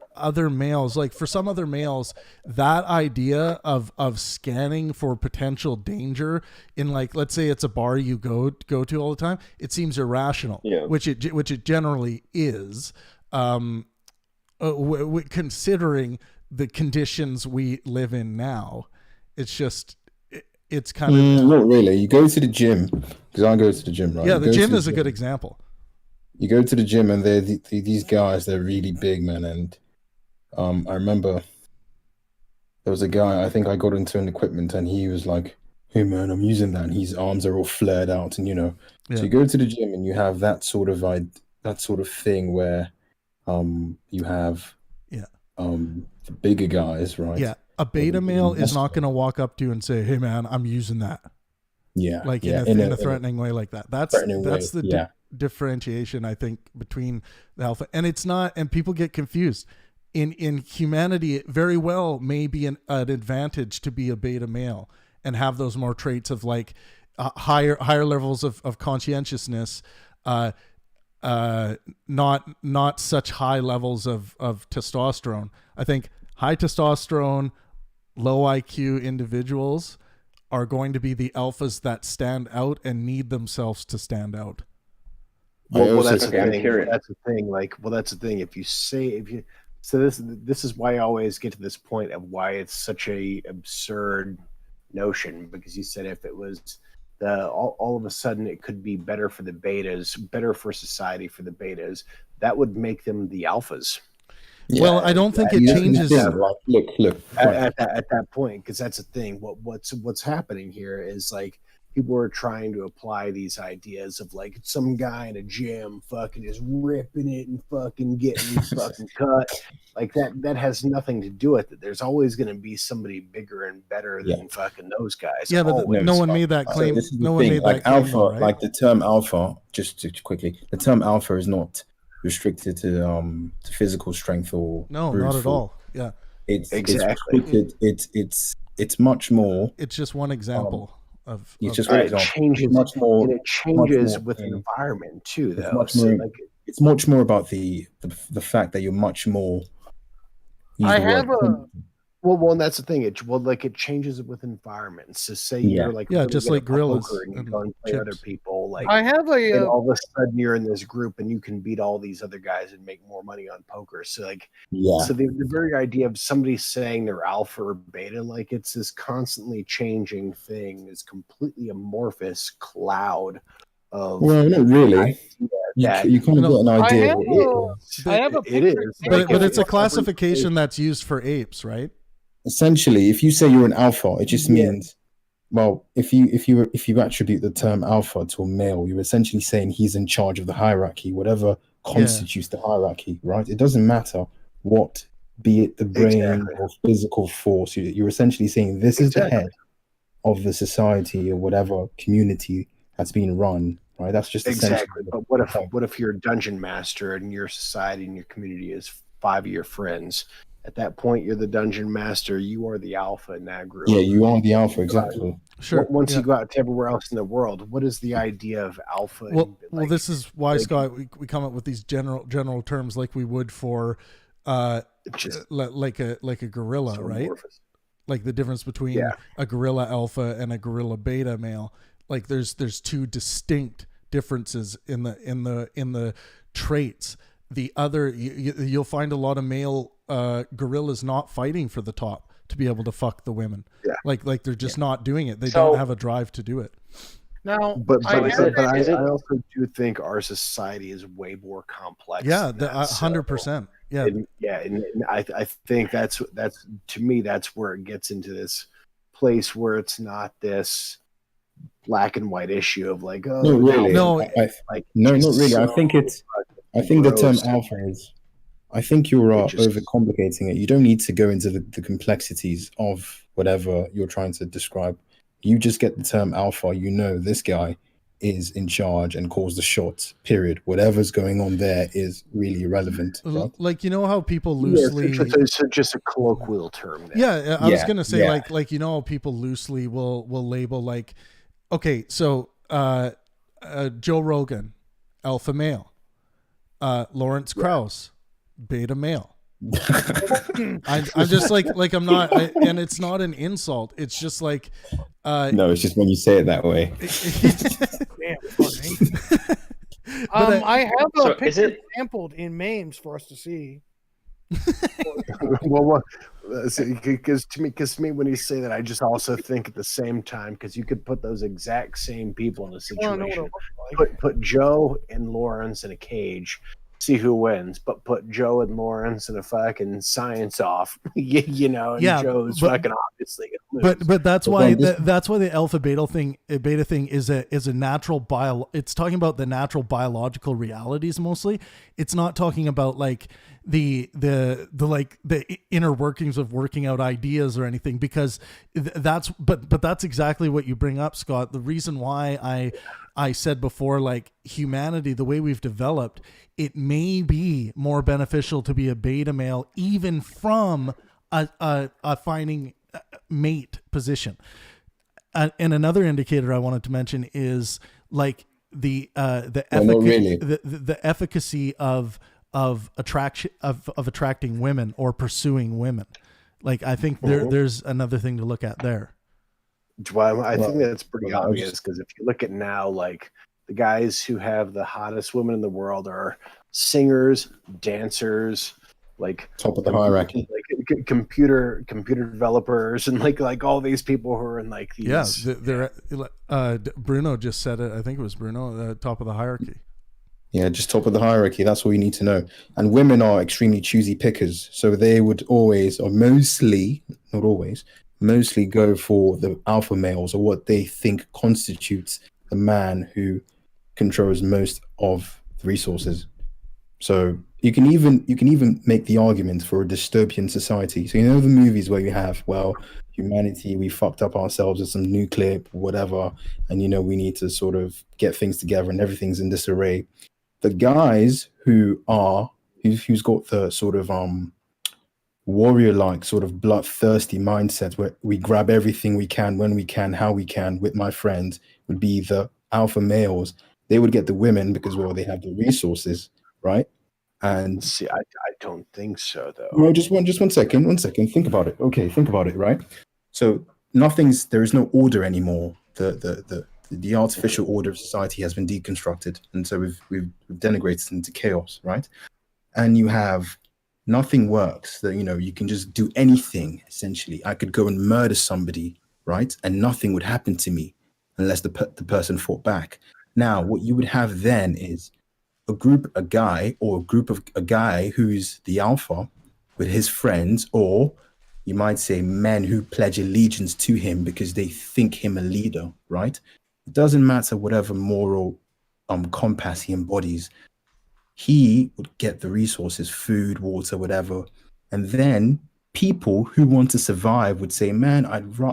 males, like for some other males, that idea of scanning for potential danger in, like, let's say it's a bar you go to all the time, it seems irrational. Yeah. Which it generally is, considering the conditions we live in now. It's just it's kind of not really. You go to the gym, because I go to the gym, right? yeah. You The go gym to is a good example. You go to the gym, and they're these guys. They're really big, man. And I remember there was a guy. I think I got into an equipment, and he was like, "Hey, man, I'm using that." And his arms are all flared out, and Yeah. So you go to the gym, and you have that sort of thing where you have Yeah. the bigger guys, right? Yeah, a beta male is not going to walk up to you and say, "Hey, man, I'm using that." Yeah, like yeah, in a threatening way like that. That's the differentiation, I think, between the alpha. And it's not, and people get confused. In humanity, it very well may be an advantage to be a beta male and have those more traits of like higher levels of conscientiousness, not such high levels of testosterone. I think high testosterone, low IQ individuals are going to be the alphas that stand out and need themselves to stand out. Well, that's the thing. That's the thing. That's the thing. This is why I always get to this point of why it's such a absurd notion, because you said if it was all of a sudden it could be better for the betas, better for society for the betas, that would make them the alphas. Yeah, well, I don't think it changes. Look. At that point, because that's the thing. What's happening here is like people are trying to apply these ideas of like some guy in a gym fucking just ripping it and fucking getting fucking cut. Like that has nothing to do with it. There's always going to be somebody bigger and better than fucking those guys. Yeah, but no one made that claim. So no one made that claim, alpha, though, right? like the term alpha. Just quickly, the term alpha is not restricted to physical strength or no, not at all. Yeah, it's exactly. It's much more. It's just one example of. It's just it changes much more. And it changes with environment too, though. It's much more about the fact that you're much more. Well, and that's the thing. It changes with environment. So say you're like just like gorillas and you go and play other people. Like I have and all of a sudden you're in this group and you can beat all these other guys and make more money on poker. So so the very idea of somebody saying they're alpha or beta, like it's this constantly changing thing, is completely amorphous cloud of. Well, not really. You kind of get an idea. I have a it is, but it's a classification that's used for apes, right? Essentially, if you say you're an alpha, it just means, well, if you attribute the term alpha to a male, you're essentially saying he's in charge of the hierarchy, whatever constitutes the hierarchy, right? It doesn't matter what, be it the brain or physical force. You're essentially saying this is the head of the society or whatever community that's being run, right? That's just exactly. But what if you're a dungeon master and your society and your community is 5 of your friends? At that point, you're the dungeon master. You are the alpha in that group. Yeah, you are the alpha, exactly. Sure. Once you go out to everywhere else in the world, what is the idea of alpha? Well, this is why, Scott, we come up with these general terms like we would for like a gorilla, right? Amorphous. Like the difference between a gorilla alpha and a gorilla beta male. Like there's two distinct differences in the traits. The other, you'll find a lot of male gorillas not fighting for the top to be able to fuck the women. Yeah. Like they're just not doing it. They don't have a drive to do it. Now, but I also do think our society is way more complex. Yeah, 100%. Yeah, and I think that's to me that's where it gets into this place where it's not this black and white issue of like, oh, no, really, no, not really. I think the term alpha is. I think you're overcomplicating it. You don't need to go into the complexities of whatever you're trying to describe. You just get the term alpha. You know this guy is in charge and calls the shots. Period. Whatever's going on there is really irrelevant. Right? Like how people loosely. It's just a colloquial term. Then. Yeah, I was gonna say like how people loosely will label like, okay, so Joe Rogan, alpha male, Lawrence Krauss, beta male. I'm just like I'm not, and it's not an insult. It's just like, No, it's just when you say it that way. Damn funny. I have a So picture sampled in memes for us to see. Well, because to me, when you say that, I just also think at the same time, because you could put those exact same people in a situation. Put Joe and Lawrence in a cage, see who wins. But put Joe and Lawrence in a fucking science off, you know, and Joe's fucking obviously gonna lose. But that's why that's why the alpha beta thing is a natural it's talking about the natural biological realities mostly. It's not talking about like the inner workings of working out ideas or anything, because that's exactly what you bring up, Scott. The reason why I said before, like, humanity, the way we've developed, it may be more beneficial to be a beta male even from a finding mate position. And another indicator I wanted to mention is like the efficacy of attracting women or pursuing women. Like, I think there's another thing to look at there. Well, I think that's pretty obvious, because if you look at now, like, the guys who have the hottest women in the world are singers, dancers, like top of the hierarchy, like computer developers, and like all these people who are in like these. They're Bruno just said it. I think it was Bruno, top of the hierarchy. Yeah, just top of the hierarchy. That's all you need to know. And women are extremely choosy pickers, so they would always, or mostly, not always, mostly go for the alpha males, or what they think constitutes the man who controls most of the resources. So you can even make the argument for a dystopian society. So, you know, the movies where you have, well, humanity, we fucked up ourselves with some nuclear whatever, and, you know, we need to sort of get things together and everything's in disarray. The guys who's got the sort of warrior-like, sort of bloodthirsty mindset where we grab everything we can, when we can, how we can, with my friends, would be the alpha males. They would get the women because, well, they have the resources, right? And see, I don't think so, though. Well, just one second. Think about it. Okay, think about it, right? So there is no order anymore. The artificial order of society has been deconstructed, and so we've denigrated into chaos, right? And you have nothing works. That, you know, you can just do anything. Essentially, I could go and murder somebody, right, and nothing would happen to me unless the person fought back. Now, what you would have then is a guy who's the alpha with his friends, or you might say men who pledge allegiance to him because they think him a leader, right? It doesn't matter whatever moral compass he embodies. He would get the resources, food, water, whatever. And then people who want to survive would say, man,